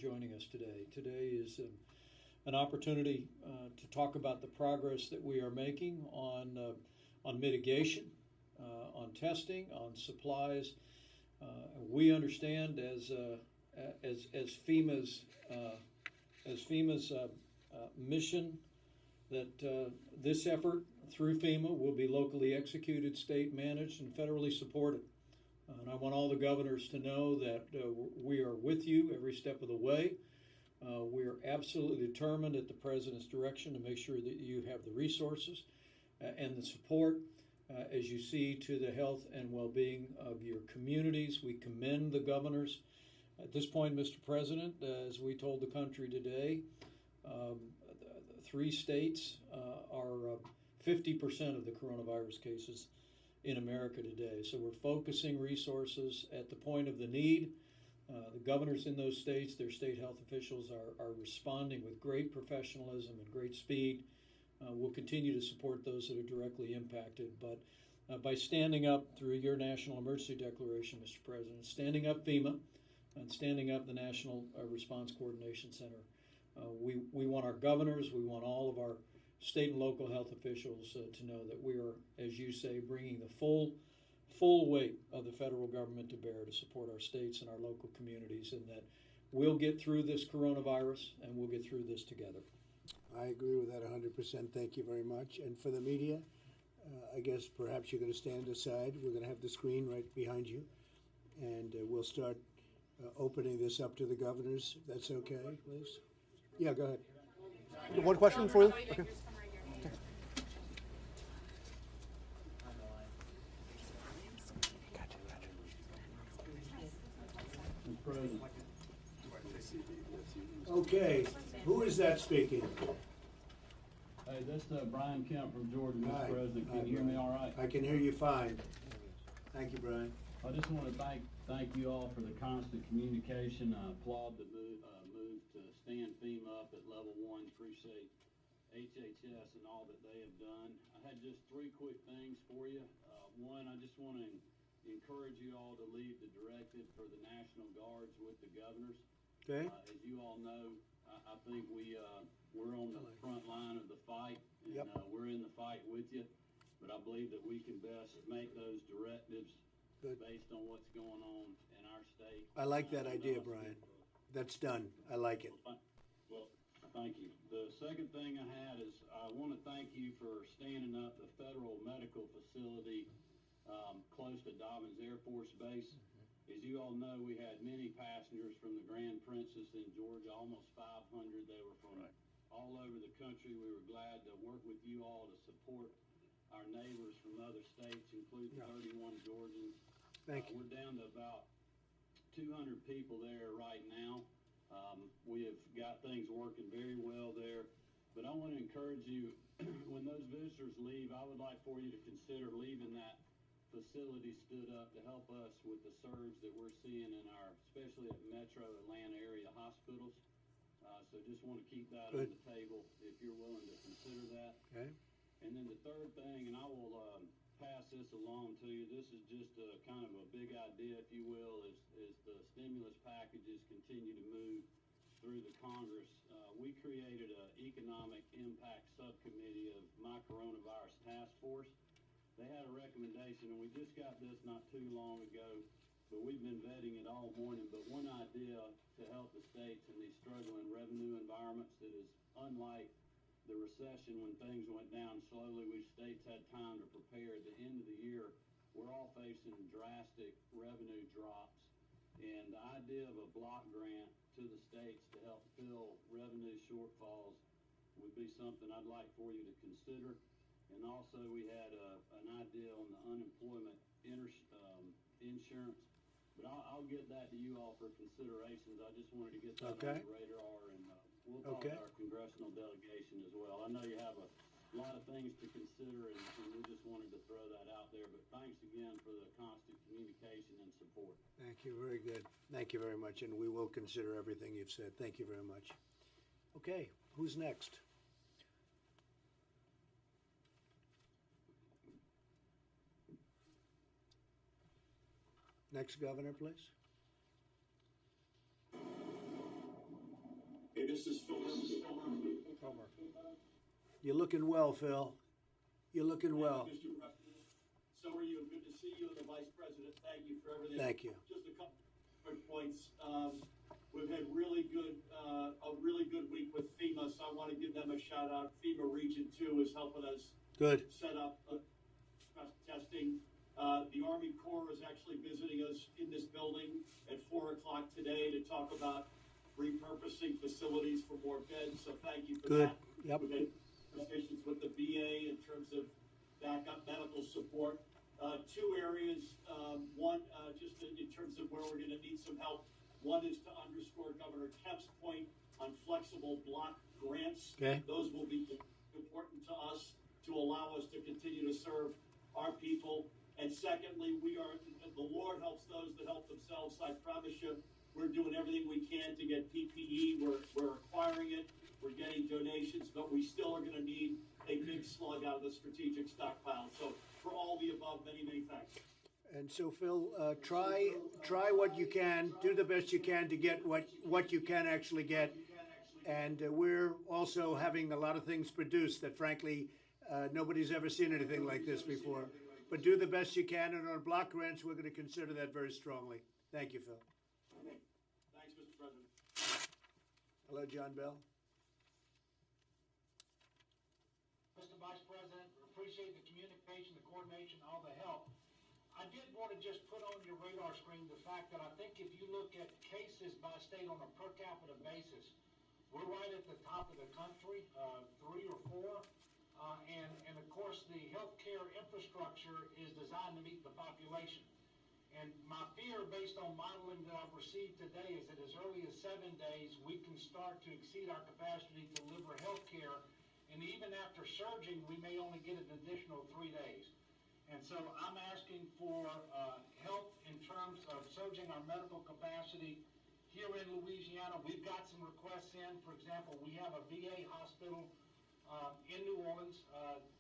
joining us today. Today is an opportunity to talk about the progress that we are making on mitigation, on testing, on supplies. We understand as FEMA's mission that this effort through FEMA will be locally executed, state managed, and federally supported. And I want all the governors to know that we are with you every step of the way. We are absolutely determined at the President's direction to make sure that you have the resources and the support as you see to the health and well-being of your communities. We commend the governors. At this point, Mr. President, as we told the country today, 3 states are 50% of the coronavirus cases in America today. So we're focusing resources at the point of the need. The governors in those states, their state health officials are responding with great professionalism and great speed. We'll continue to support those that are directly impacted. But by standing up through your national emergency declaration, Mr. President, standing up FEMA and standing up the National Response Coordination Center, we want our governors, we want all of our state and local health officials to know that we are, as you say, bringing the full weight of the federal government to bear to support our states and our local communities, and that we'll get through this coronavirus and we'll get through this together. I agree with that 100%. Thank you very much. And for the media, I guess perhaps you're going to stand aside. We're going to have the screen right behind you, and we'll start opening this up to the governors. If that's okay, please. Yeah, go ahead. One question for you? Okay. Okay, who is that speaking? Hey, this is Brian Kemp from Georgia, Mr. Hi. President. Can Hi, you hear me Brian. all right? I can hear you fine. Thank you, Brian. I just want to thank you all for the constant communication. I applaud the move to stand FEMA up at level 1. Appreciate HHS and all that they have done. I had just 3 quick things for you. One, I just want to encourage you all to leave the directive for the National Guards with the governors. Okay. As you all know, I think we're on the front line of the fight, and Yep. We're in the fight with you. But I believe that we can best make those directives Good. based on what's going on in our state. I like that idea, Brian. That's done. I like it. Well, thank you. The second thing I had is I want to thank you for standing up the federal medical facility close to Dobbins Air Force Base. As you all know, we had many passengers from the Grand Princess in Georgia, almost 500. They were from all over the country. We were glad to work with you all to support our neighbors from other states, including 31 Georgians. Thank you. We're down to about 200 people there right now. We have got things working very well there. But I want to encourage you, when those visitors leave, I would like for you to consider leaving that facility stood up to help us with the surge that we're seeing in our, especially at metro Atlanta area hospitals. So just want to keep that on the table if you're willing to consider that. Okay. And then the third thing, and I will pass this along to you, this is just a kind of a big idea, if you will, is the stimulus packages continue to move through the Congress. We created an economic impact subcommittee of my coronavirus task force. They had a recommendation, and we just got this not too long ago, but we've been vetting it all morning. But one idea to help the states in these struggling revenue environments that is unlike the recession when things went down slowly, we states had time to prepare. At the end of the year, we're all facing drastic revenue drops. And the idea of a block grant to the states to help fill revenue shortfalls would be something I'd like for you to consider. And also we had an idea on the unemployment insurance. But I'll get that to you all for considerations. I just wanted to get that on the radar, and we'll talk to our congressional delegation as well. I know you have a lot of things to consider, and we just wanted to throw that out there. But thanks again for the constant communication and support. Thank you. Very good. Thank you very much, and we will consider everything you've said. Thank you very much. Okay, who's next? Next governor, please. Hey, this is Phil Murphy. You're looking well, Phil. You're looking well. Mr. President. So are you. Good to see you and the Vice President. Thank you for everything. Thank you. Just a couple quick points. We've had a really good week with FEMA, so I want to give them a shout out. FEMA Region 2 is helping us Good. set up testing. The Army Corps is actually visiting us in this building at 4 o'clock today to talk about repurposing facilities for more beds. So thank you for Good. that. Yep. We've had conversations with the VA in terms of backup medical support. Two areas. One, just in terms of where we're going to need some help. One is to underscore Governor Kemp's point on flexible block grants. Okay. Those will be important to us to allow us to continue to serve our people. And secondly, the Lord helps those that help themselves. I promise you, we're doing everything we can to get PPE. We're acquiring it. We're getting donations, but we still are going to need a big slug out of the strategic stockpile. So for all the above, many, many thanks. And so, Phil, try what you can, do the best you can to get what you can actually get. And we're also having a lot of things produced that, frankly, nobody's ever seen anything like this before. But do the best you can, and on block grants, we're going to consider that very strongly. Thank you, Phil. Thanks, Mr. President. Hello, John Bell. Mr. Vice President, we appreciate the communication, the coordination, all the help. I did want to just put on your radar screen the fact that I think if you look at cases by state on a per capita basis, we're right at the top of the country, 3 or 4. And of course, the healthcare infrastructure is designed to meet the population. And my fear, based on modeling that I've received today, is that as early as 7 days, we can start to exceed our capacity to deliver healthcare. And even after surging, we may only get an additional 3 days. And so I'm asking for help in terms of surging our medical capacity here in Louisiana. We've got some requests in. For example, we have a VA hospital in New Orleans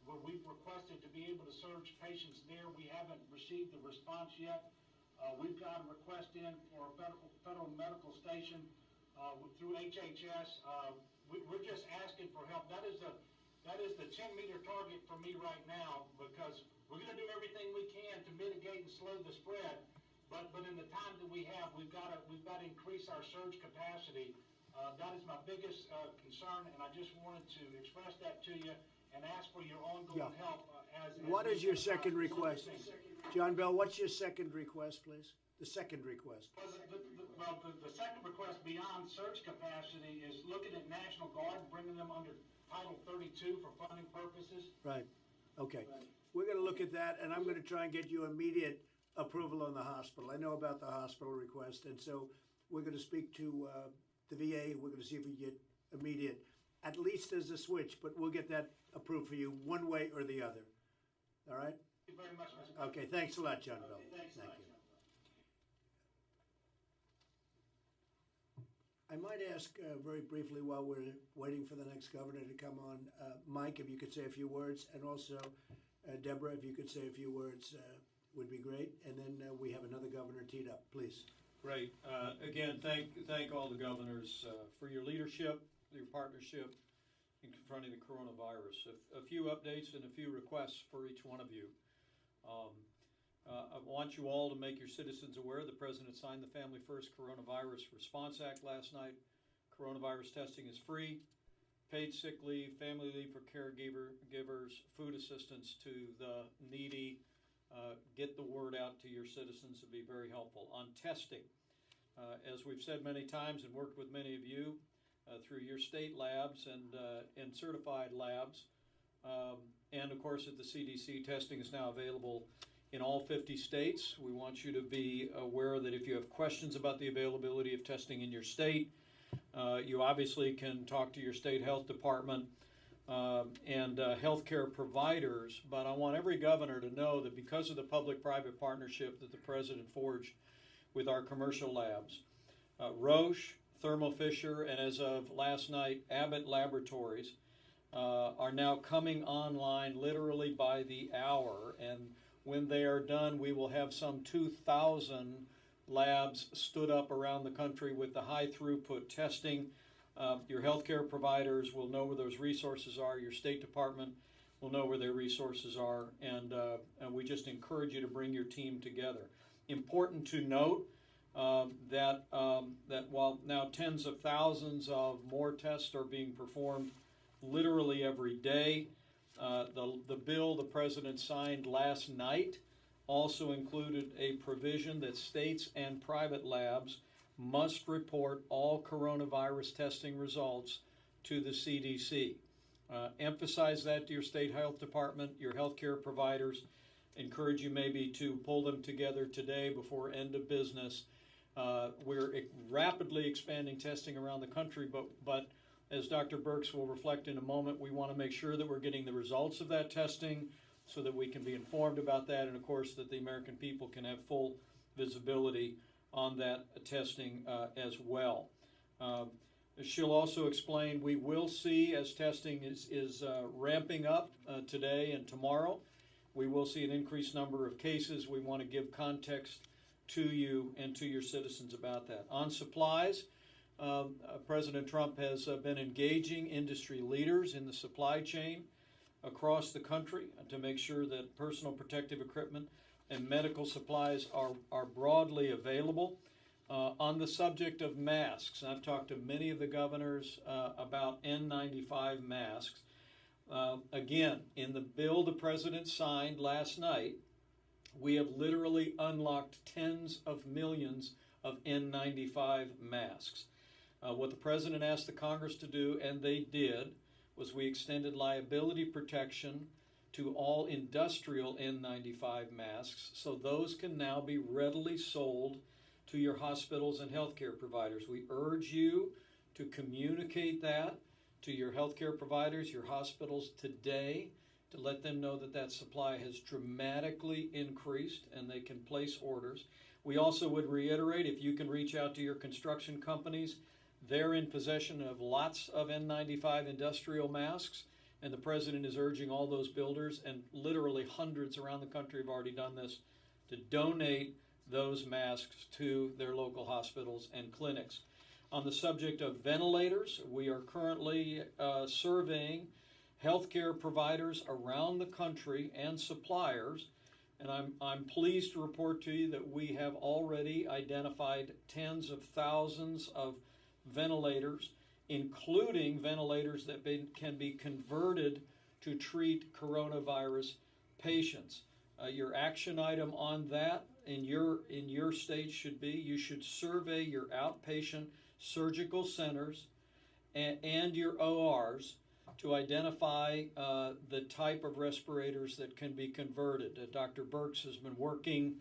where we've requested to be able to surge patients there. We haven't received the response yet. We've got a request in for a federal medical station through HHS. We're just asking for help. That is the 10-meter target for me right now, because we're going to do everything we can to mitigate and slow the spread. But in the time that we have, we've got to increase our surge capacity. That is my biggest concern, and I just wanted to express that to you and ask for your ongoing help. What is your second request? John Bell, what's your second request, please? The second request. Well, the second request beyond surge capacity is looking at National Guard and bringing them under Title 32 for funding purposes. Right. Okay. We're going to look at that, and I'm going to try and get you immediate approval on the hospital. I know about the hospital request, and so we're going to speak to the VA. We're going to see if we get immediate, at least as a switch, but we'll get that approved for you one way or the other. All right? Thank you very much, Mr. President. Okay. Thanks a lot, John Bell. Thank you. I might ask very briefly while we're waiting for the next governor to come on, Mike, if you could say a few words, and also Deborah, if you could say a few words, would be great. And then we have another governor teed up, please. Great. Again, thank all the governors for your leadership, your partnership in confronting the coronavirus. A few updates and a few requests for each one of you. I want you all to make your citizens aware the President signed the Family First Coronavirus Response Act last night. Coronavirus testing is free. Paid sick leave, family leave for caregivers, food assistance to the needy. Get the word out to your citizens to be very helpful. On testing, as we've said many times and worked with many of you through your state labs and certified labs, and of course at the CDC, testing is now available in all 50 states. We want you to be aware that if you have questions about the availability of testing in your state, you obviously can talk to your state health department and healthcare providers. But I want every governor to know that because of the public-private partnership that the President forged with our commercial labs, Roche, Thermo Fisher, and as of last night, Abbott Laboratories are now coming online literally by the hour. And when they are done, we will have some 2,000 labs stood up around the country with the high throughput testing Your healthcare providers will know where those resources are. Your State Department will know where their resources are, and we just encourage you to bring your team together. Important to note that while now tens of thousands of more tests are being performed literally every day, the bill the President signed last night also included a provision that states and private labs must report all coronavirus testing results to the CDC. Emphasize that to your state health department, your healthcare providers. Encourage you maybe to pull them together today before end of business. We're rapidly expanding testing around the country, but as Dr. Birx will reflect in a moment, we want to make sure that we're getting the results of that testing so that we can be informed about that, and of course that the American people can have full visibility on that testing as well. She'll also explain we will see, as testing is ramping up today and tomorrow, we will see an increased number of cases. We want to give context to you and to your citizens about that. On supplies, President Trump has been engaging industry leaders in the supply chain across the country to make sure that personal protective equipment and medical supplies are broadly available. On the subject of masks, I've talked to many of the governors about N95 masks. Again, in the bill the President signed last night, we have literally unlocked tens of millions of N95 masks. What the President asked the Congress to do, and they did, was we extended liability protection to all industrial N95 masks, so those can now be readily sold to your hospitals and healthcare providers. We urge you to communicate that to your healthcare providers, your hospitals today, to let them know that that supply has dramatically increased and they can place orders. We also would reiterate, if you can reach out to your construction companies, they're in possession of lots of N95 industrial masks, and the President is urging all those builders, and literally hundreds around the country have already done this, to donate those masks to their local hospitals and clinics. On the subject of ventilators, we are currently surveying healthcare providers around the country and suppliers, and I'm pleased to report to you that we have already identified tens of thousands of ventilators, including ventilators that can be converted to treat coronavirus patients. Your action item on that in your state should be you should survey your outpatient surgical centers and your ORs to identify the type of respirators that can be converted. Dr. Birx has been working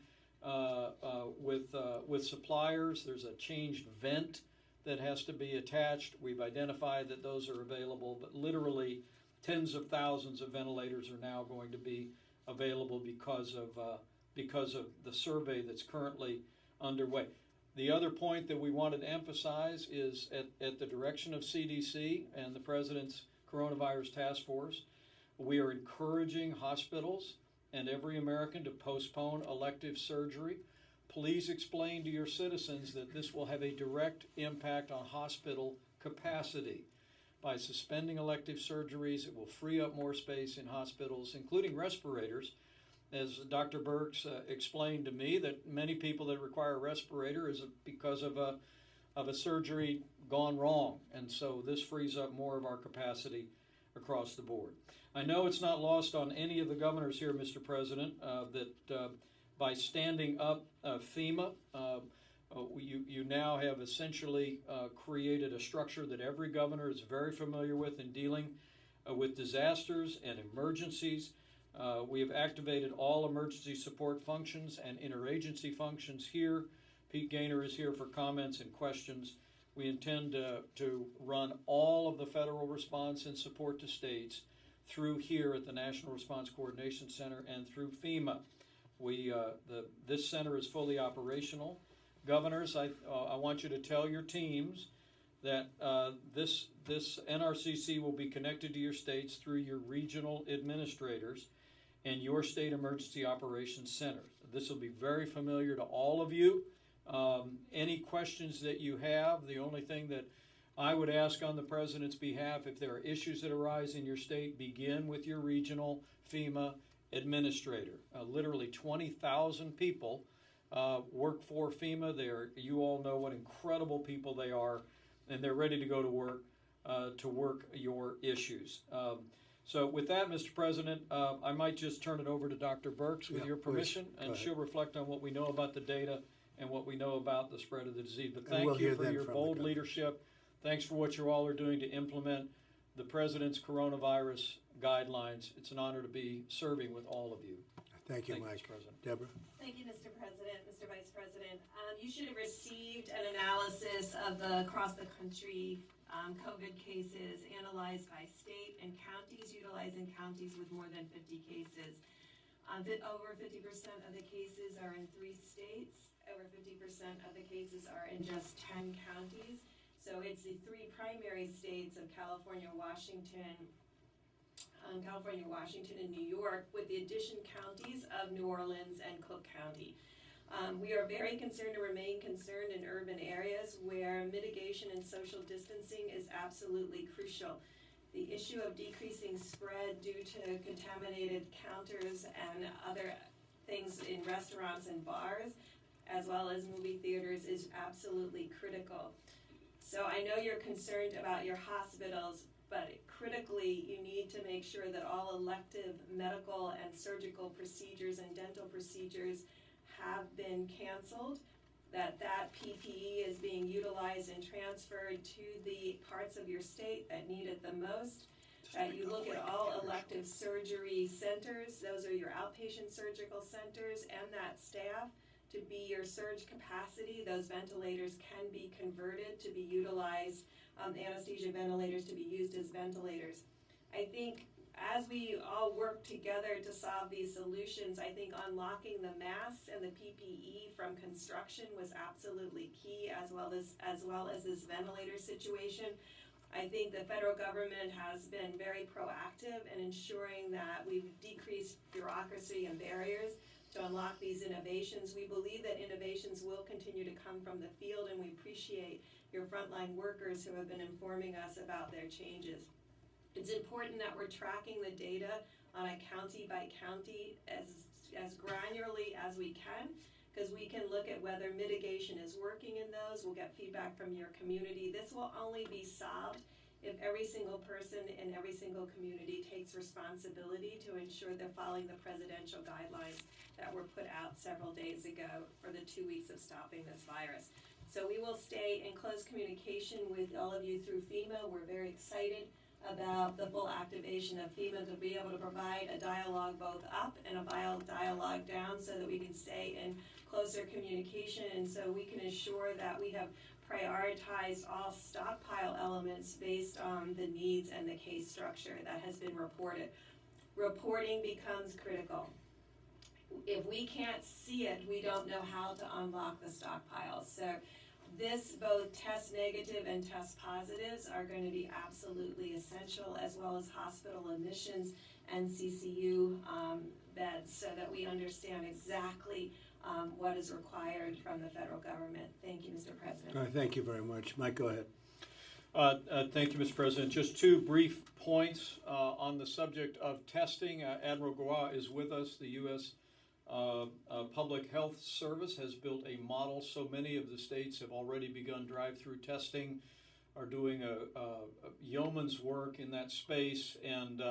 with suppliers. There's a changed vent that has to be attached. We've identified that those are available, but literally tens of thousands of ventilators are now going to be available because of the survey that's currently underway. The other point that we wanted to emphasize is at the direction of CDC and the President's Coronavirus Task Force, we are encouraging hospitals and every American to postpone elective surgery. Please explain to your citizens that this will have a direct impact on hospital capacity. By suspending elective surgeries, it will free up more space in hospitals, including respirators. As Dr. Birx explained to me, that many people that require a respirator is because of a surgery gone wrong, and so this frees up more of our capacity across the board. I know it's not lost on any of the governors here, Mr. President, that by standing up FEMA, you now have essentially created a structure that every governor is very familiar with in dealing with disasters and emergencies. We have activated all emergency support functions and interagency functions here. Pete Gaynor is here for comments and questions. We intend to run all of the federal response and support to states through here at the National Response Coordination Center and through FEMA. This center is fully operational. Governors, I want you to tell your teams that this NRCC will be connected to your states through your regional administrators and your state emergency operations center. This will be very familiar to all of you. Any questions that you have, the only thing that I would ask on the President's behalf, if there are issues that arise in your state, begin with your regional FEMA administrator. Literally 20,000 people work for FEMA. You all know what incredible people they are, and they're ready to go to work your issues. So with that, Mr. President, I might just turn it over to Dr. Birx with your permission, and she'll reflect on what we know about the data and what we know about the spread of the disease. But thank you for your bold leadership. Thanks for what you all are doing to implement the President's coronavirus guidelines. It's an honor to be serving with all of you. Thank you, Mike. Mr. President. Deborah? Thank you, Mr. President, Mr. Vice President. You should have received an analysis of the across the country COVID cases analyzed by state and counties, utilizing counties with more than 50 cases. Over 50% of the cases are in 3 states. Over 50% of the cases are in just 10 counties. So it's the 3 primary states of California, Washington, and New York, with the addition counties of New Orleans and Cook County. We are very concerned and remain concerned in urban areas where mitigation and social distancing is absolutely crucial. The issue of decreasing spread due to contaminated counters and other things in restaurants and bars, as well as movie theaters, is absolutely critical. So I know you're concerned about your hospitals, but critically, you need to make sure that all elective medical and surgical procedures and dental procedures have been canceled, that PPE is being utilized and transferred to the parts of your state that need it the most, that you look at all elective surgery centers, those are your outpatient surgical centers, and that staff to be your surge capacity. Those ventilators can be converted to be utilized, anesthesia ventilators to be used as ventilators. I think as we all work together to solve these solutions, I think unlocking the masks and the PPE from construction was absolutely key, as well as this ventilator situation. I think the federal government has been very proactive in ensuring that we've decreased bureaucracy and barriers to unlock these innovations. We believe that innovations will continue to come from the field, and we appreciate your frontline workers who have been informing us about their changes. It's important that we're tracking the data on a county by county as granularly as we can, because we can look at whether mitigation is working in those. We'll get feedback from your community. This will only be solved if every single person in every single community takes responsibility to ensure they're following the presidential guidelines that were put out several days ago for the 2 weeks of stopping this virus. So we will stay in close communication with all of you through FEMA. We're very excited about the full activation of FEMA to be able to provide a dialogue both up and a dialogue down, so that we can stay in closer communication, and so we can ensure that we have prioritized all stockpile elements based on the needs and the case structure that has been reported. Reporting becomes critical. If we can't see it, we don't know how to unlock the stockpiles. So this, both test negative and test positives, are going to be absolutely essential, as well as hospital admissions and CCU beds, so that we understand exactly what is required from the federal government. Thank you, Mr. President. All right, thank you very much. Mike, go ahead. Thank you, Mr. President. Just 2 brief points on the subject of testing. Admiral Goa is with us. The U.S. Public Health Service has built a model. So many of the states have already begun drive-through testing, are doing a yeoman's work in that space, and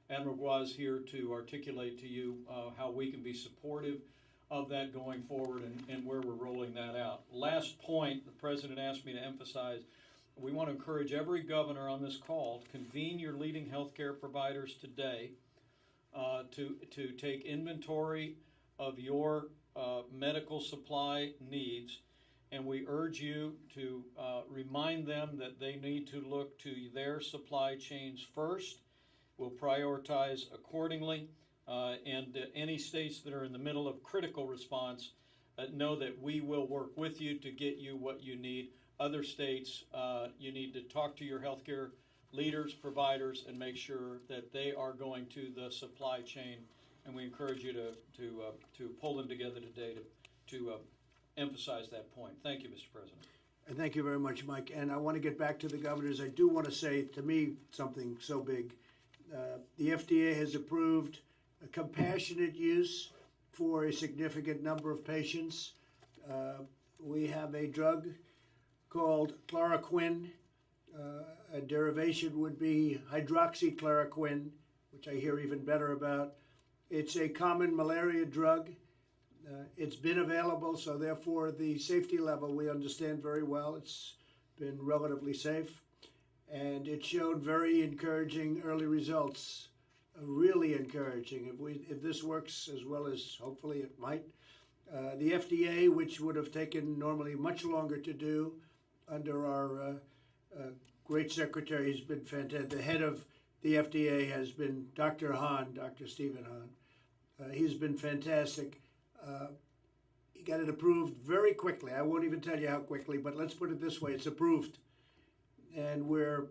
Admiral Goa is here to articulate to you how we can be supportive of that going forward and where we're rolling that out. Last point, the President asked me to emphasize, we want to encourage every governor on this call to convene your leading healthcare providers today to take inventory of your medical supply needs, and we urge you to remind them that they need to look to their supply chains first. We'll prioritize accordingly, and any states that are in the middle of critical response know that we will work with you to get you what you need. Other states, you need to talk to your healthcare leaders, providers, and make sure that they are going to the supply chain. And we encourage you to pull them together today to emphasize that point. Thank you, Mr. President. And thank you very much, Mike. And I want to get back to the governors. I do want to say, to me, something so big. The FDA has approved a compassionate use for a significant number of patients. We have a drug called chloroquine. A derivation would be hydroxychloroquine, which I hear even better about. It's a common malaria drug. It's been available, so therefore the safety level we understand very well. It's been relatively safe, and it showed very encouraging early results, really encouraging. If this works as well as hopefully it might, the FDA, which would have taken normally much longer to do under our great secretary, has been fantastic. The head of the FDA has been Dr. Hahn, Dr. Stephen Hahn. He's been fantastic. He got it approved very quickly. I won't even tell you how quickly, but let's put it this way. It's approved. And we're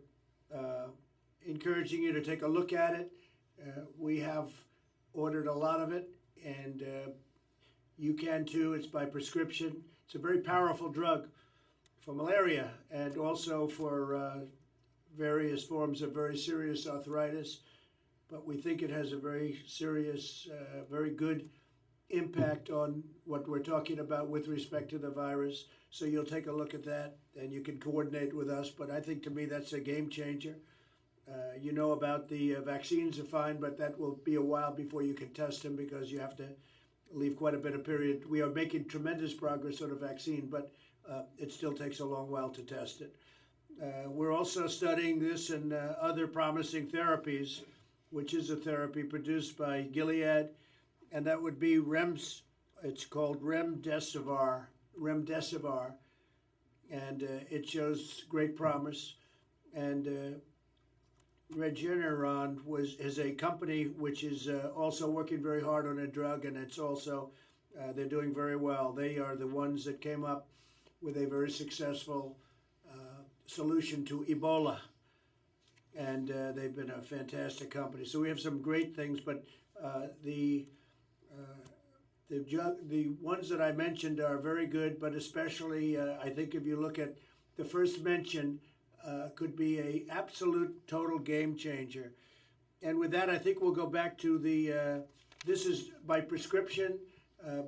encouraging you to take a look at it. We have ordered a lot of it, and you can too. It's by prescription. It's a very powerful drug for malaria and also for various forms of very serious arthritis. But we think it has a very serious, very good impact on what we're talking about with respect to the virus. So you'll take a look at that and you can coordinate with us. But I think to me that's a game changer. You know about the vaccines are fine, but that will be a while before you can test them because you have to leave quite a bit of period. We are making tremendous progress on a vaccine, but it still takes a long while to test it. We're also studying this and other promising therapies, which is a therapy produced by Gilead, and that would be it's called remdesivir, and it shows great promise. And Regeneron is a company which is also working very hard on a drug, and it's also, they're doing very well. They are the ones that came up with a very successful solution to Ebola, and they've been a fantastic company. So we have some great things, but the ones that I mentioned are very good, but especially I think if you look at the first mention, could be a absolute total game changer. And with that, I think we'll go back to this is by prescription,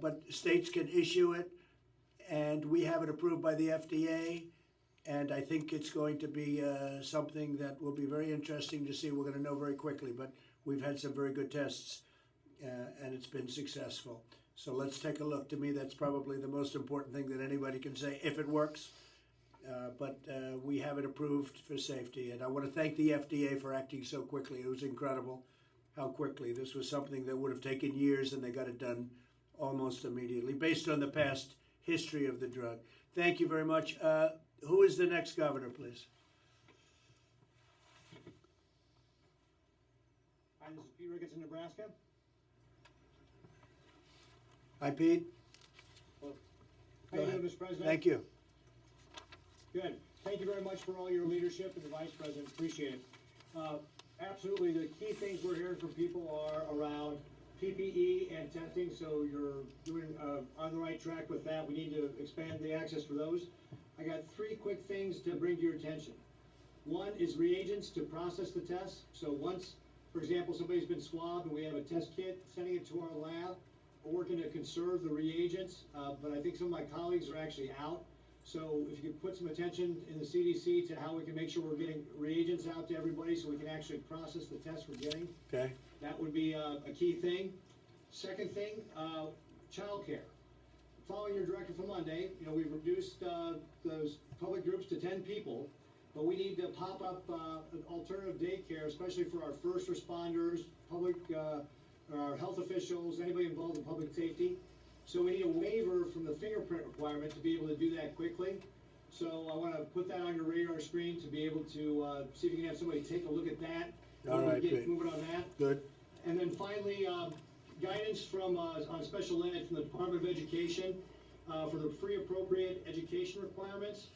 but states can issue it, and we have it approved by the FDA. And I think it's going to be something that will be very interesting to see. We're going to know very quickly, but we've had some very good tests, and it's been successful. So let's take a look. To me, that's probably the most important thing that anybody can say, if it works. But we have it approved for safety. And I want to thank the FDA for acting so quickly. It was incredible how quickly. This was something that would have taken years, and they got it done almost immediately, based on the past history of the drug. Thank you very much. Who is the next governor, please? Hi, this is Pete Ricketts in Nebraska. Hi, Pete. Well, how are you doing, Mr. President? Thank you. Good. Thank you very much for all your leadership and the Vice President. Appreciate it. Absolutely, the key things we're hearing from people are around PPE and testing, so you're doing on the right track with that. We need to expand the access for those. I got 3 quick things to bring to your attention. One is reagents to process the test. So once, for example, somebody's been swabbed and we have a test kit, sending it to our lab, we're working to conserve the reagents, but I think some of my colleagues are actually out. So if you could put some attention in the CDC to how we can make sure we're getting reagents out to everybody so we can actually process the tests we're getting. Okay. That would be a key thing. Second thing, childcare. Following your directive from Monday, we've reduced those public groups to 10 people, but we need to pop up an alternative daycare, especially for our first responders, public, our health officials, anybody involved in public safety. So we need a waiver from the fingerprint requirement to be able to do that quickly. So I want to put that on your radar screen to be able to see if you can have somebody take a look at that. All right, get great. moving on that. Good. And then finally, guidance from on special ed from the Department of Education for the free appropriate education requirements.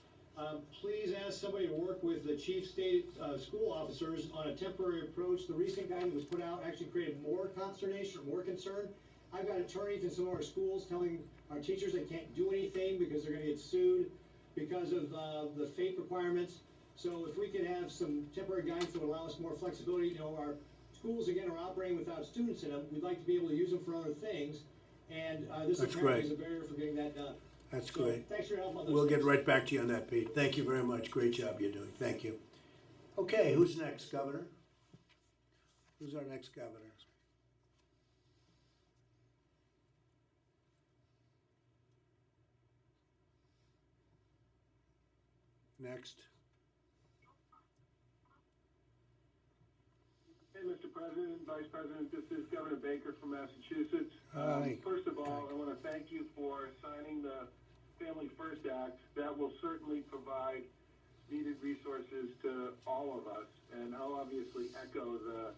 Please ask somebody to work with the chief state school officers on a temporary approach. The recent guidance that was put out actually created more consternation or more concern. I've got attorneys in some of our schools telling our teachers they can't do anything because they're going to get sued. because of the FAPE requirements. So if we could have some temporary guidance that would allow us more flexibility, you know, our schools again are operating without students in them. We'd like to be able to use them for other things, and this That's apparently great. is a barrier for getting that done. That's So, great. thanks for your help on those We'll get things. right back to you on that, Pete. Thank you very much. Great job you're doing. Thank you. Okay, who's next, Governor? Who's our next governor? Next. Hey, Mr. President, Vice President, this is Governor Baker from Massachusetts. Hi. First of all, I want to thank you for signing the Family First Act. That will certainly provide needed resources to all of us, and I'll obviously echo the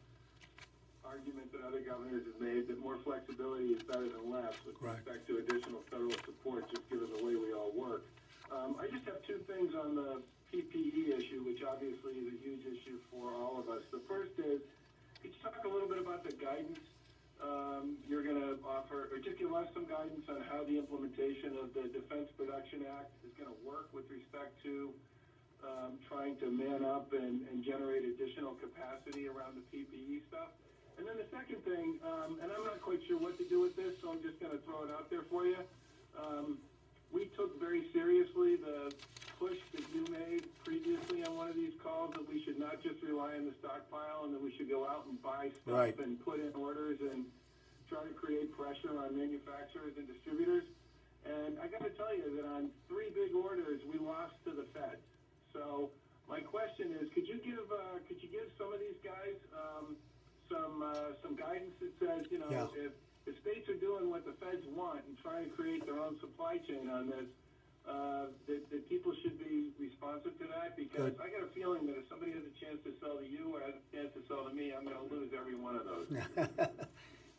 argument that other governors have made that more flexibility is better than less with respect to additional federal support, just given the way we all work. I just have two things on the PPE issue, which obviously is a huge issue for all of us. The first is, could you talk a little bit about the guidance you're going to offer, or just give us some guidance on how the implementation of the Defense Production Act is going to work with respect to trying to man up and generate additional capacity around the PPE stuff? And then the second thing, and I'm not quite sure what to do with this, so I'm just going to throw it out there for you. We took very seriously the push that you made previously on one of these calls that we should not just rely on the stockpile and that we should go out and buy stuff and put in orders and try to create pressure on manufacturers and distributors. And I got to tell you that on 3 big orders, we lost to the Feds. So my question is, could you give some of these guys some guidance that says, you know, if states are doing what the Feds want and trying to create their own supply chain on this, that people should be responsive to that? Because I got a feeling that if somebody has a chance to sell to you or has a chance to sell to me, I'm going to lose every one of those.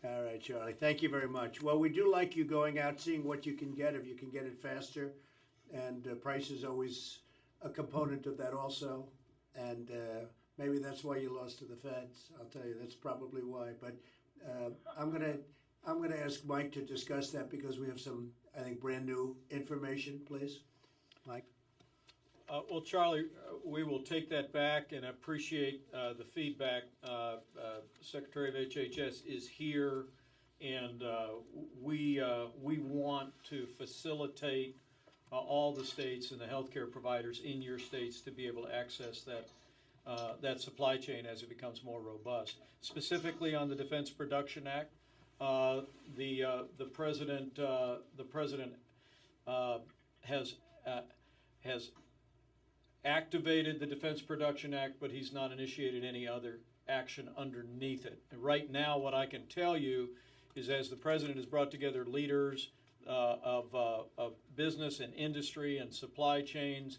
All right, Charlie. Thank you very much. Well, we do like you going out, seeing what you can get, if you can get it faster. And price is always a component of that also. And maybe that's why you lost to the Feds. I'll tell you, that's probably why. But I'm gonna ask Mike to discuss that because we have some, I think, brand new information. Please, Mike. Well, Charlie, we will take that back and appreciate the feedback. Secretary of HHS is here, and we want to facilitate all the states and the healthcare providers in your states to be able to access that supply chain as it becomes more robust. Specifically on the Defense Production Act, the president has activated the Defense Production Act, but he's not initiated any other action underneath it. And right now, what I can tell you is, as the president has brought together leaders of business and industry and supply chains,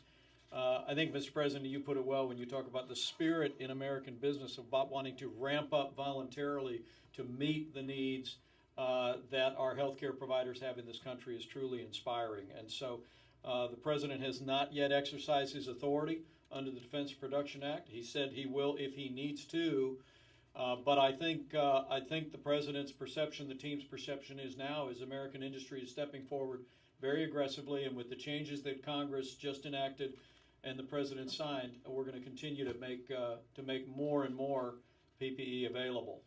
I think, Mr. President, you put it well when you talk about the spirit in American business about wanting to ramp up voluntarily to meet the needs that our healthcare providers have in this country is truly inspiring. And so the president has not yet exercised his authority under the Defense Production Act. He said he will if he needs to. But I think the president's perception, the team's perception is now is American industry is stepping forward very aggressively, and with the changes that Congress just enacted and the president signed, we're going to continue to make more and more PPE available.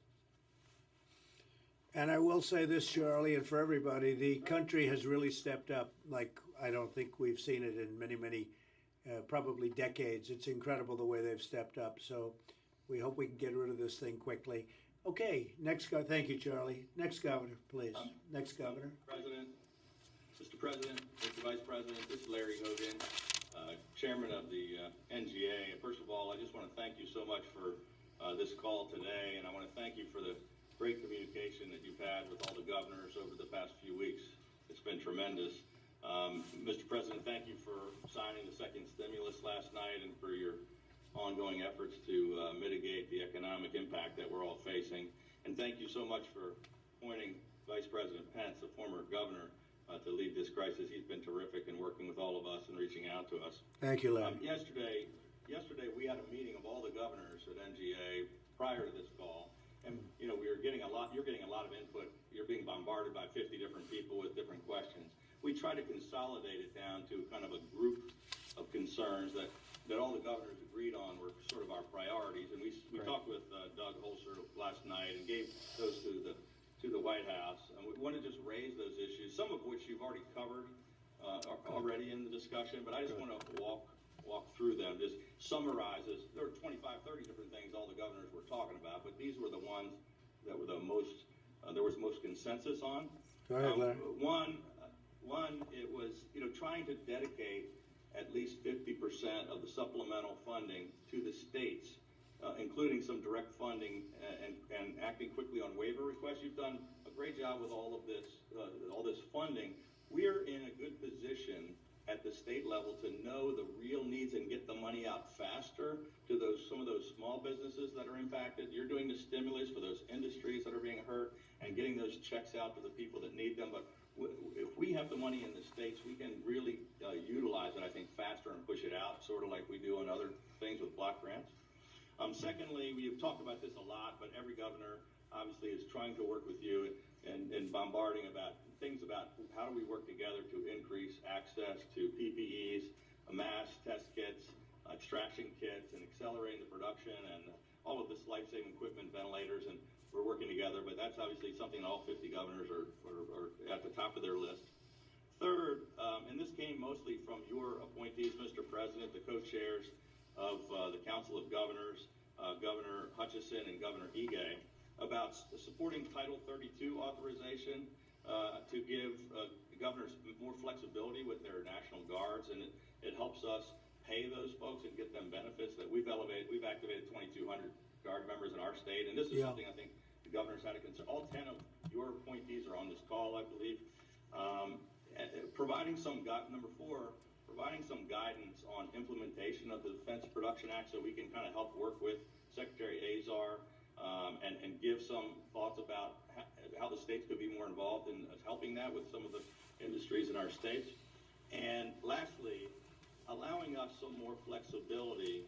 And I will say this, Charlie, and for everybody, the country has really stepped up like I don't think we've seen it in many, probably decades. It's incredible the way they've stepped up. So we hope we can get rid of this thing quickly. Okay, next governor. Thank you, Charlie. Next governor, please. Next governor. Mr. President, Mr. Vice President, this is Larry Hogan, Chairman of the NGA. First of all, I just want to thank you so much for this call today, and I want to thank you for the great communication that you've had with all the governors over the past few weeks. It's been tremendous. Mr. President, thank you for signing the second stimulus last night and for your ongoing efforts to mitigate the economic impact that we're all facing. And thank you so much for appointing Vice President Pence, a former governor, to lead this crisis. He's been terrific in working with all of us and reaching out to us. Thank you, Larry. Yesterday we had a meeting of all the governors at NGA prior to this call. And, you know, you're getting a lot of input. You're being bombarded by 50 different people with different questions. we try to consolidate it down to kind of a group of concerns that all the governors agreed on were sort of our priorities. And we talked with Doug Holzer last night and gave those to the White House. And we want to just raise those issues, some of which you've already covered already in the discussion, but I just want to walk through them. Just summarizes, there were 25, 30 different things all the governors were talking about, but these were the ones that were the most, there was most consensus on. Go ahead, Larry. One, it was, trying to dedicate at least 50% of the supplemental funding to the states, including some direct funding and acting quickly on waiver requests. You've done a great job with all of this funding. We're in a good position at the state level to know the real needs and get the money out faster to some of those small businesses that are impacted. You're doing the stimulus for those industries that are being hurt and getting those checks out to the people that need them. But if we have the money in the states, we can really utilize it, I think, faster and push it out, sort of like we do on other things with block grants. Secondly, we've talked about this a lot, but every governor obviously is trying to work with you and bombarding about things about how do we work together to increase access to PPEs, mask test kits, extraction kits, and accelerating the production and all of this life-saving equipment, ventilators, and we're working together. But that's obviously something all 50 governors are at the top of their list. Third, and this came mostly from your appointees, Mr. President, the co-chairs of the Council of Governors, Governor Hutchison and Governor Ige, about supporting Title 32 authorization to give governors more flexibility with their National Guards, and it helps us pay those folks and get them benefits that we've activated 2,200 Guard members in our state, and this is something I think the governors had a concern. All 10 of your appointees are on this call, I believe. Providing some number 4, providing some guidance on implementation of the Defense Production Act, so we can kind of help work with Secretary Azar and give some thoughts about how the states could be more involved in helping that with some of the industries in our states. And lastly, allowing us some more flexibility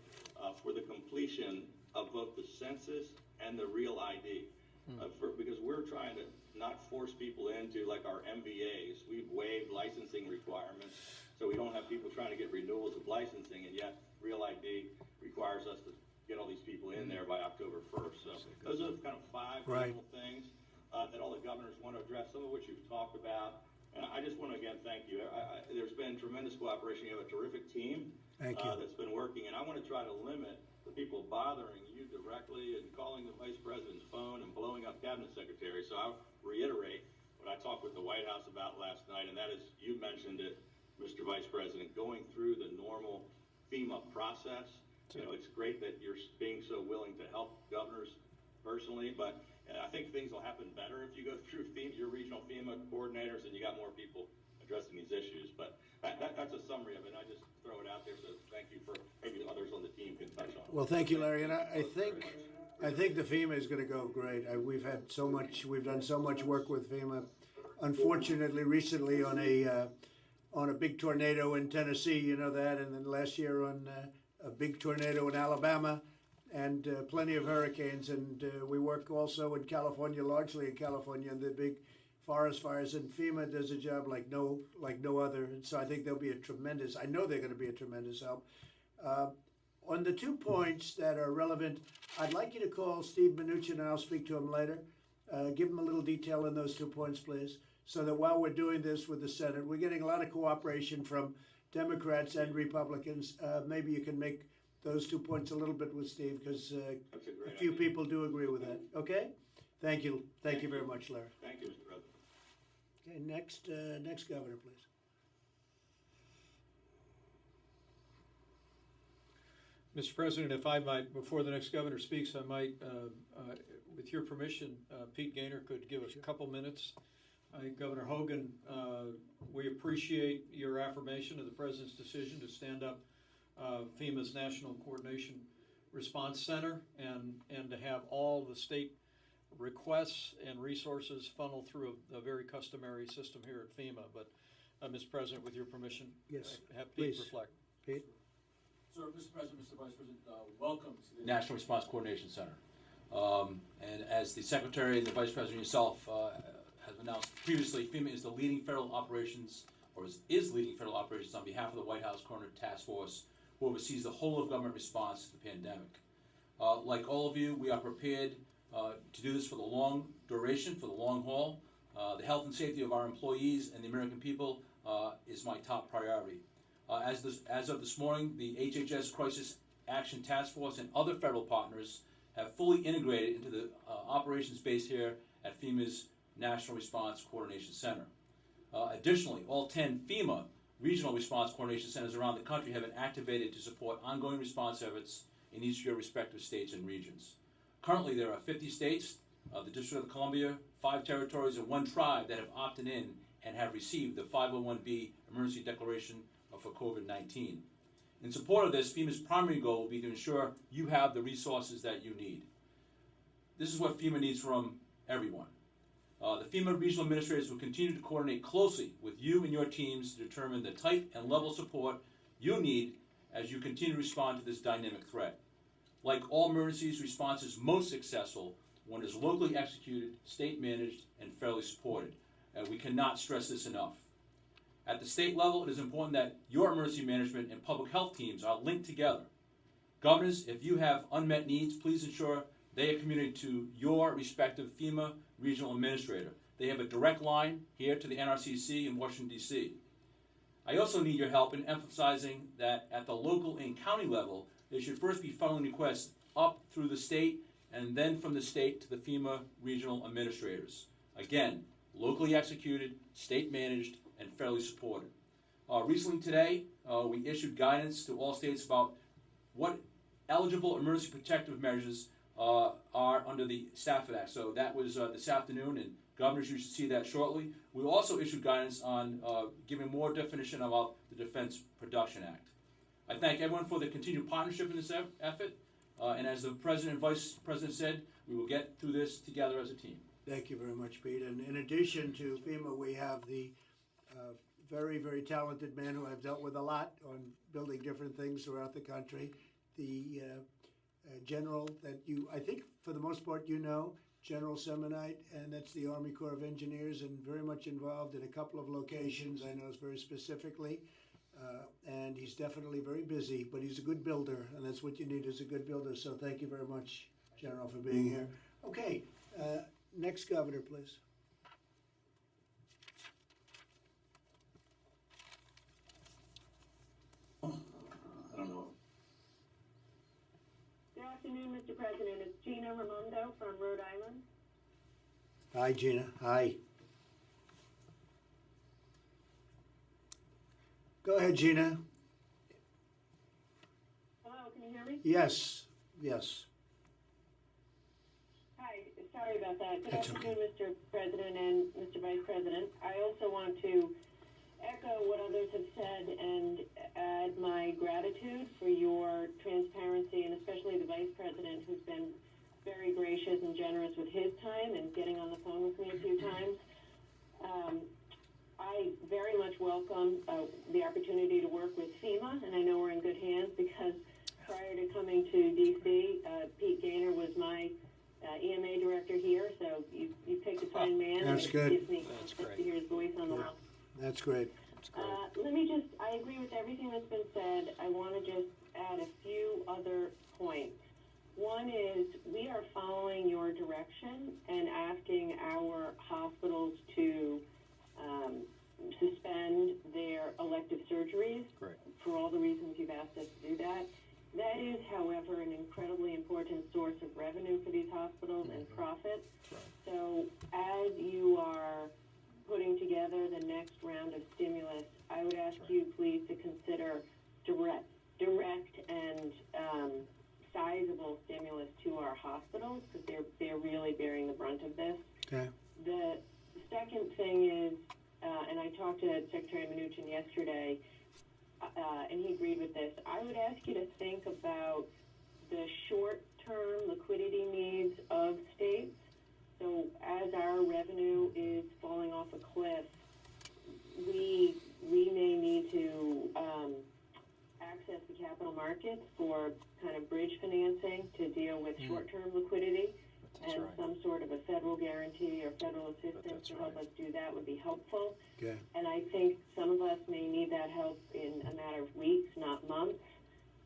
for the completion of both the census and the real ID. Because we're trying to not force people into like our MBAs. We've waived licensing requirements, so we don't have people trying to get renewals of licensing, and yet real ID requires us to get all these people in there by October 1st. So those are kind of 5 critical things that all the governors want to address, some of which you've talked about. And I just want to, again, thank you. There's been tremendous cooperation. You have a terrific team that's been working, and I want to try to limit the people bothering you directly and calling the Vice President's phone and blowing up Cabinet Secretary. So I'll reiterate what I talked with the White House about last night, and that is, you mentioned it, Mr. Vice President, going through the normal FEMA process. It's great that you're being so willing to help governors personally, but I think things will happen better if you go through FEMA, your regional FEMA coordinators, and you got more people addressing these issues. But that's a summary of it. I just throw it out there, so thank you for maybe others on the team can touch on it. Well, thank you, Larry. And I think the FEMA is going to go great. We've done so much work with FEMA. Unfortunately, recently on a big tornado in Tennessee, you know that, and then last year on a big tornado in Alabama, and plenty of hurricanes. And we work also in California, largely in California, and the big forest fires. And FEMA does a job like no other. And so I think they'll be I know they're going to be a tremendous help. On the 2 points that are relevant, I'd like you to call Steve Mnuchin, and I'll speak to him later. Give him a little detail on those 2 points, please, so that while we're doing this with the Senate, we're getting a lot of cooperation from Democrats and Republicans. Maybe you can make those 2 points a little bit with Steve, because a few people do agree with that. Okay? Thank you. Thank you very much, Larry. Thank you, Mr. President. Okay, next governor, please. Mr. President, if I might, before the next governor speaks, I might, with your permission, Pete Gaynor could give us a couple minutes. Governor Hogan, we appreciate your affirmation of the President's decision to stand up FEMA's National Coordination Response Center and to have all the state requests and resources funnel through a very customary system here at FEMA. But, Mr. President, with your permission, have Pete reflect. Pete? Sir, Mr. President, Mr. Vice President, welcome to the National Response Coordination Center. And as the Secretary and the Vice President yourself have announced previously, FEMA is the leading federal operations is leading federal operations on behalf of the White House Coroner Task Force, who oversees the whole of government response to the pandemic. Like all of you, we are prepared to do this for the long duration, for the long haul. The health and safety of our employees and the American people is my top priority. As of this morning, the HHS Crisis Action Task Force and other federal partners have fully integrated into the operations base here at FEMA's National Response Coordination Center. Additionally, all 10 FEMA regional response coordination centers around the country have been activated to support ongoing response efforts in each of your respective states and regions. Currently, there are 50 states, the District of Columbia, 5 territories, and 1 tribe that have opted in and have received the 501(b) emergency declaration for COVID-19. In support of this, FEMA's primary goal will be to ensure you have the resources that you need. This is what FEMA needs from everyone. The FEMA regional administrators will continue to coordinate closely with you and your teams to determine the type and level of support you need as you continue to respond to this dynamic threat. Like all emergencies, response is most successful when it is locally executed, state managed, and federally supported. We cannot stress this enough. At the state level, it is important that your emergency management and public health teams are linked together. Governors, if you have unmet needs, please ensure they are communicated to your respective FEMA regional administrator. They have a direct line here to the NRCC in Washington, D.C. I also need your help in emphasizing that at the local and county level, there should first be funneling requests up through the state and then from the state to the FEMA regional administrators. Again, locally executed, state managed, and federally supported. Recently today, we issued guidance to all states about what eligible emergency protective measures are under the Stafford Act. So that was this afternoon, and governors, you should see that shortly. We also issued guidance on giving more definition about the Defense Production Act. I thank everyone for the continued partnership in this effort, and as the President and Vice President said, we will get through this together as a team. Thank you very much, Pete. And in addition to FEMA, we have the very, very talented man who I've dealt with a lot on building different things throughout the country, the general that you, I think for the most part, you know, General Semonite, and that's the Army Corps of Engineers, and very much involved in a couple of locations, I know very specifically, and he's definitely very busy, but he's a good builder, and that's what you need is a good builder, so thank you very much, General, for being here. Okay, next governor, please. Good afternoon, Mr. President. It's Gina Raimondo from Rhode Island. Hi, Gina. Hi. Go ahead, Gina. Hello, can you hear me? Yes, yes. Hi, sorry about that. Good That's afternoon, okay. Mr. President and Mr. Vice President. I also want to echo what others have said and add my gratitude for your transparency, and especially the Vice President, who's been very gracious and generous with his time and getting on the phone with me a few times. I very much welcome the opportunity to work with FEMA, and I know we're in good hands because prior to coming to D.C., Pete Gaynor was my EMA director here, so you picked a fine man. That's and good. It gives me to hear his voice on the line. That's great. Let me just, I agree with everything that's been said. I want to just add a few other points. One is we are following your direction and asking our hospitals to suspend their elective surgeries for all the reasons you've asked us to do that. That is, however, an incredibly important source of revenue for these hospitals and profit. So as you are putting together the next round of stimulus, I would ask you please to consider direct and sizable stimulus to our hospitals because they're really bearing the brunt of this. Okay. The second thing is, and I talked to Secretary Mnuchin yesterday, and he agreed with this. I would ask you to think about the short-term liquidity needs of states. So as our revenue is falling off a cliff, we may need to access the capital markets for kind of bridge financing to deal with short-term liquidity. and some sort of a federal guarantee or federal assistance to help us do that would be helpful. Okay. And I think some of us may need that help in a matter of weeks, not months.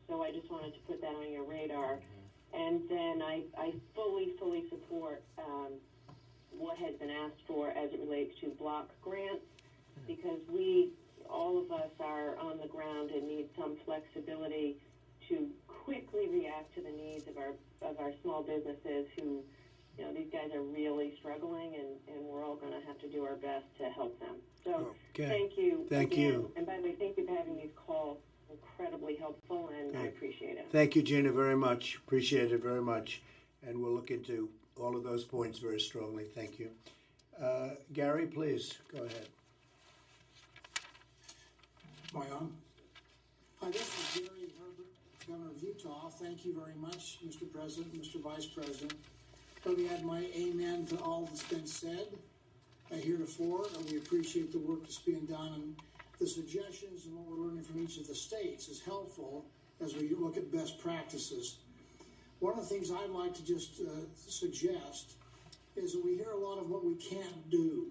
So I just wanted to put that on your radar. And then I fully support what has been asked for as it relates to block grants, because all of us are on the ground and need some flexibility to quickly react to the needs of our small businesses who, these guys are really struggling, and we're all going to have to do our best to help them. So Thank you. Thank you. And by the way, thank you for having these calls. Incredibly helpful, and I appreciate it. Thank you, Gina, very much. Appreciate it very much. And we'll look into all of those points very strongly. Thank you. Gary, please, go ahead. Am I on? Hi, this is Gary Herbert, Governor of Utah. Thank you very much, Mr. President, Mr. Vice President. Let me add my amen to all that's been said heretofore. We appreciate the work that's being done, and the suggestions and what we're learning from each of the states is helpful as we look at best practices. One of the things I'd like to just suggest is that we hear a lot of what we can't do.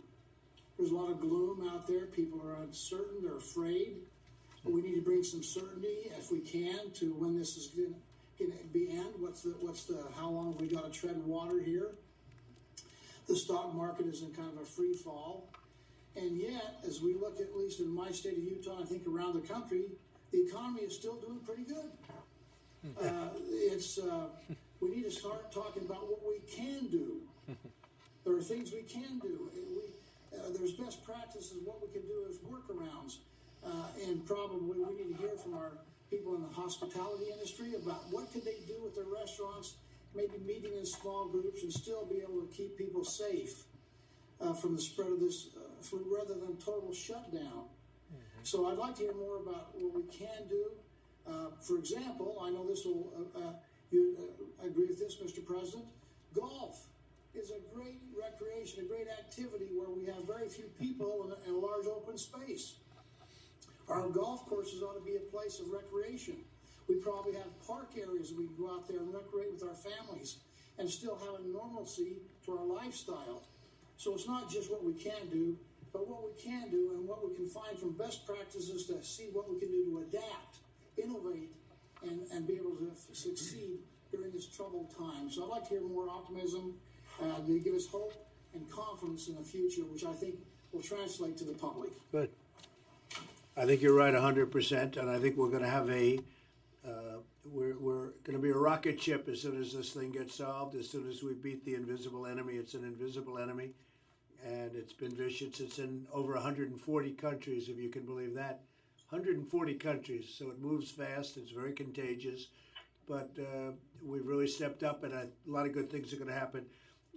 There's a lot of gloom out there. People are uncertain. They're afraid. But we need to bring some certainty, if we can, to when this is going to be end. How long have we got to tread water here? The stock market is in kind of a free fall. And yet, as we look at least in my state of Utah, I think around the country, the economy is still doing pretty good. We need to start talking about what we can do. There are things we can do. There's best practices. What we can do is workarounds. And probably we need to hear from our people in the hospitality industry about what could they do with their restaurants, maybe meeting in small groups and still be able to keep people safe from the spread of this flu rather than total shutdown. So I'd like to hear more about what we can do. For example, I know this will, you agree with this, Mr. President, golf is a great recreation, a great activity where we have very few people in a large open space. Our golf courses ought to be a place of recreation. We probably have park areas we can go out there and recreate with our families and still have a normalcy to our lifestyle. So it's not just what we can do, but what we can do and what we can find from best practices to see what we can do to adapt, innovate, and be able to succeed during this troubled time. So I'd like to hear more optimism to give us hope and confidence in the future, which I think will translate to the public. Good. I think you're right 100%, and I think we're going to have we're going to be a rocket ship as soon as this thing gets solved, as soon as we beat the invisible enemy. It's an invisible enemy, and it's been vicious. It's in over 140 countries, if you can believe that. 140 countries, so it moves fast. It's very contagious, but we've really stepped up, and a lot of good things are going to happen.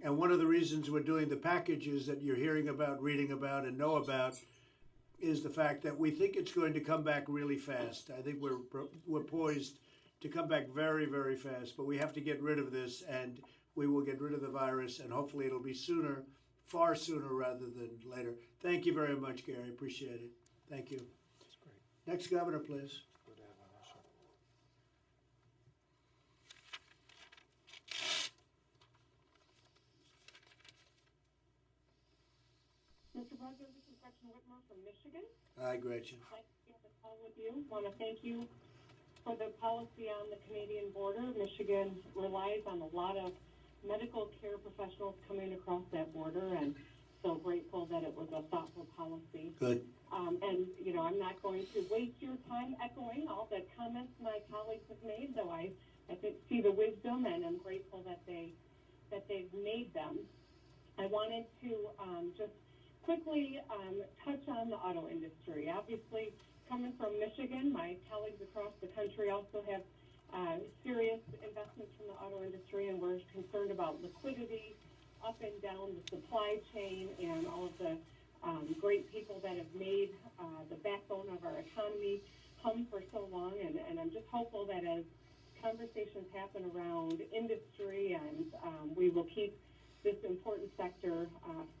And one of the reasons we're doing the packages that you're hearing about, reading about, and know about is the fact that we think it's going to come back really fast. I think we're poised to come back very, very fast, but we have to get rid of this, and we will get rid of the virus, and hopefully it'll be sooner, far sooner rather than later. Thank you very much, Gary. Appreciate it. Thank you. That's great. Next governor, please. Good to have on our show. Mr. President, this is Gretchen Whitmer from Michigan. Hi, Gretchen. I'd like to be on the call with you. I want to thank you for the policy on the Canadian border. Michigan relies on a lot of medical care professionals coming across that border, and so grateful that it was a thoughtful policy. Good. And, I'm not going to waste your time echoing all the comments my colleagues have made, though I see the wisdom, and I'm grateful that they've made them. I wanted to just quickly touch on the auto industry. Obviously, coming from Michigan, my colleagues across the country also have serious investments from the auto industry, and we're concerned about liquidity up and down the supply chain and all of the great people that have made the backbone of our economy hum for so long. And I'm just hopeful that as conversations happen around industry, and we will keep this important sector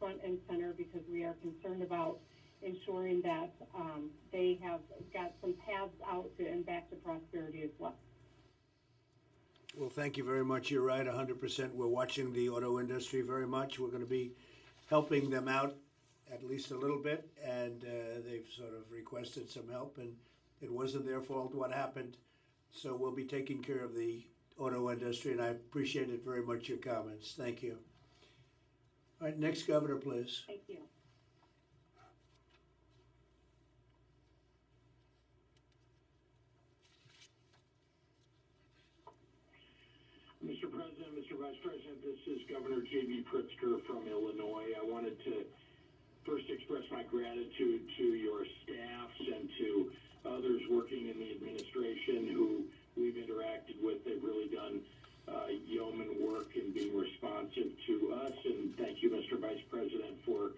front and center, because we are concerned about ensuring that they have got some paths out to and back to prosperity as well. Well, thank you very much. You're right, 100%. We're watching the auto industry very much. We're going to be helping them out at least a little bit, and they've sort of requested some help, and it wasn't their fault what happened. So we'll be taking care of the auto industry, and I appreciate it very much, your comments. Thank you. All right, next governor, please. Thank you. Mr. President, Mr. Vice President, this is Governor J.B. Pritzker from Illinois. I wanted to first express my gratitude to your staffs and to others working in the administration who we've interacted with. They've really done yeoman work in being responsive to us. And thank you, Mr. Vice President, for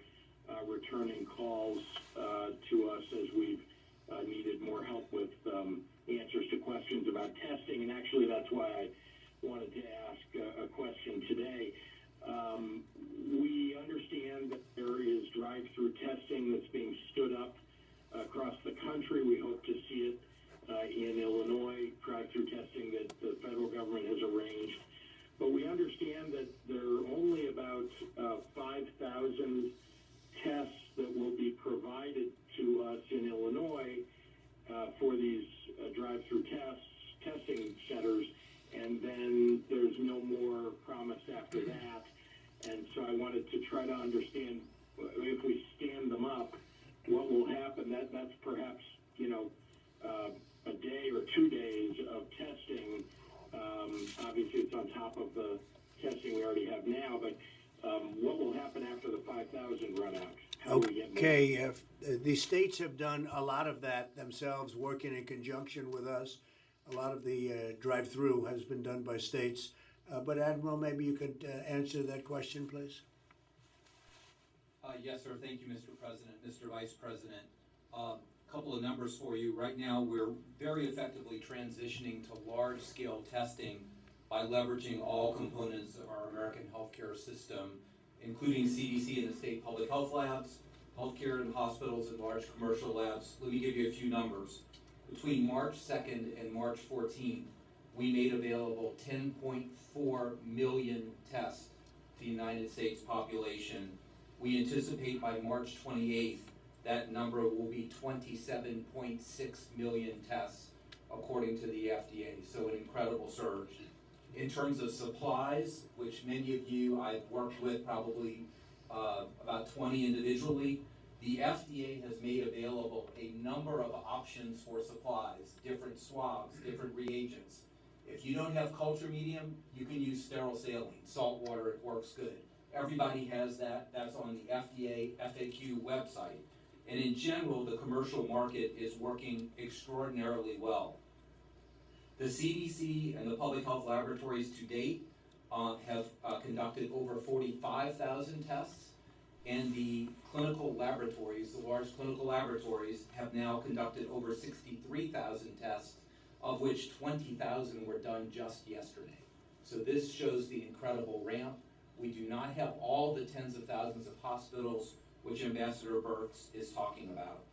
returning calls to us as we've needed more help with answers to questions about testing. And actually, that's why I wanted to ask a question today. We understand that there is drive-through testing that's being stood up across the country. We hope to see it in Illinois, drive-through testing that the federal government has arranged. But we understand that there are only about 5,000 tests that will be provided to us in Illinois for these drive-through testing centers, and then there's no more promise after that. And so I wanted to try to understand, if we stand them up, what will happen. That's perhaps, a day or 2 days of testing. Obviously, it's on top of the testing we already have now, but what will happen after the 5,000 run out? How do we get more? Okay, the states have done a lot of that themselves, working in conjunction with us. A lot of the drive-through has been done by states. But Admiral, maybe you could answer that question, please. Yes, sir. Thank you, Mr. President, Mr. Vice President. Couple of numbers for you. Right now, we're very effectively transitioning to large-scale testing by leveraging all components of our American healthcare system, including CDC and the state public health labs, healthcare and hospitals and large commercial labs. Let me give you a few numbers. Between March 2nd and March 14th, we made available 10.4 million tests to the United States population. We anticipate by March 28th, that number will be 27.6 million tests, according to the FDA. So an incredible surge. In terms of supplies, which many of you I've worked with, probably about 20 individually, the FDA has made available a number of options for supplies, different swabs, different reagents. If you don't have culture medium, you can use sterile saline, salt water, it works good. Everybody has that. That's on the FDA FAQ website. And in general, the commercial market is working extraordinarily well. The CDC and the public health laboratories to date have conducted over 45,000 tests, and the clinical laboratories, the large clinical laboratories, have now conducted over 63,000 tests, of which 20,000 were done just yesterday. So this shows the incredible ramp. We do not have all the tens of thousands of hospitals which Ambassador Burks is talking about.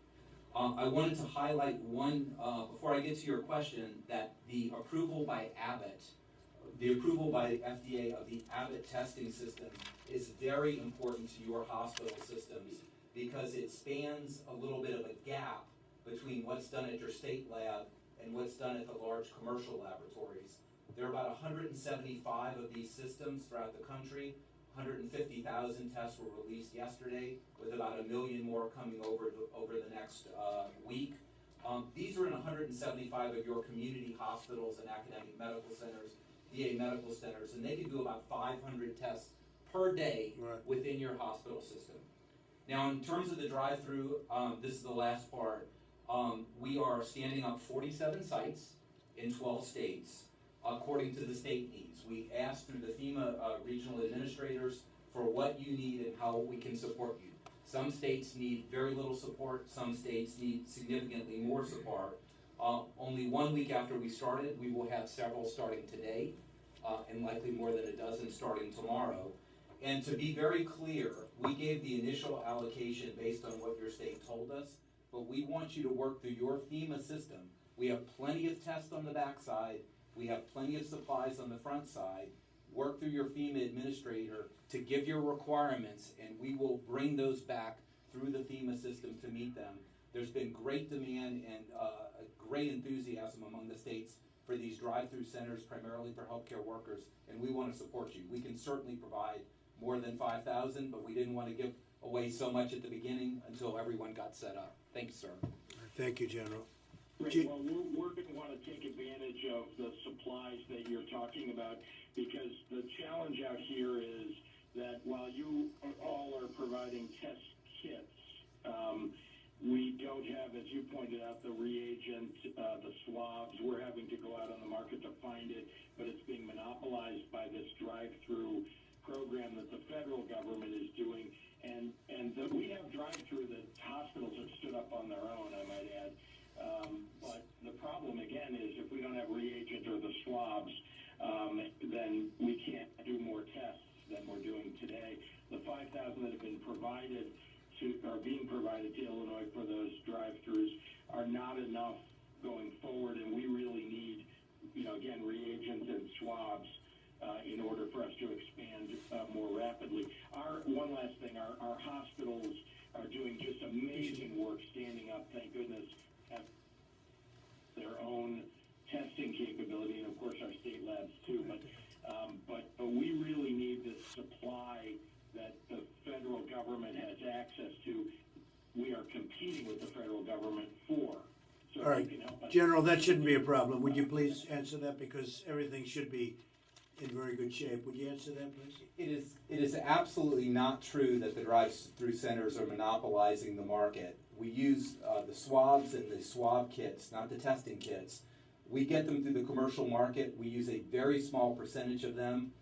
I wanted to highlight one, before I get to your question, that the approval by Abbott, the approval by FDA of the Abbott testing system is very important to your hospital systems because it spans a little bit of a gap between what's done at your state lab and what's done at the large commercial laboratories. There are about 175 of these systems throughout the country. 150,000 tests were released yesterday, with about 1 million more coming over the next week. These are in 175 of your community hospitals and academic medical centers, VA medical centers, and they can do about 500 tests per day within your hospital system. Now, in terms of the drive-through, this is the last part. We are standing up 47 sites in 12 states according to the state needs. We asked through the FEMA regional administrators for what you need and how we can support you. Some states need very little support. Some states need significantly more support. Only 1 week after we started, we will have several starting today, and likely more than a dozen starting tomorrow. And to be very clear, we gave the initial allocation based on what your state told us, but we want you to work through your FEMA system. We have plenty of tests on the backside, We have plenty of supplies on the front side. Work through your FEMA administrator to give your requirements, and we will bring those back through the FEMA system to meet them. There's been great demand and great enthusiasm among the states for these drive-through centers, primarily for healthcare workers, and we want to support you. We can certainly provide more than 5,000, but we didn't want to give away so much at the beginning until everyone got set up. Thanks, sir. Thank you, General. Great. Well, we're going to want to take advantage of the supplies that you're talking about, because the challenge out here is that while you all are providing test kits, we don't have, as you pointed out, the reagent, the swabs. We're having to go out on the market to find it, but it's being monopolized by this drive-through program that the federal government is doing. And we have drive-through that hospitals have stood up on their own, I might add. But the problem, again, is if we don't have reagent or the swabs, then we can't do more tests than we're doing today. The 5,000 that have been provided are being provided to Illinois for those drive-throughs are not enough going forward, and we really need, again, reagents and swabs in order for us to expand more rapidly. One last thing, our hospitals are doing just amazing work standing up, thank goodness, have their own testing capability, and of course our state labs too, but we really need this supply that the federal government has access to. We are competing with the federal government for. So all right, General, that shouldn't be a problem. Would you please answer that, because everything should be in very good shape. Would you answer that, please? It is absolutely not true that the drive-through centers are monopolizing the market. We use the swabs and the swab kits, not the testing kits. We get them through the commercial market. We use a very small percentage of them.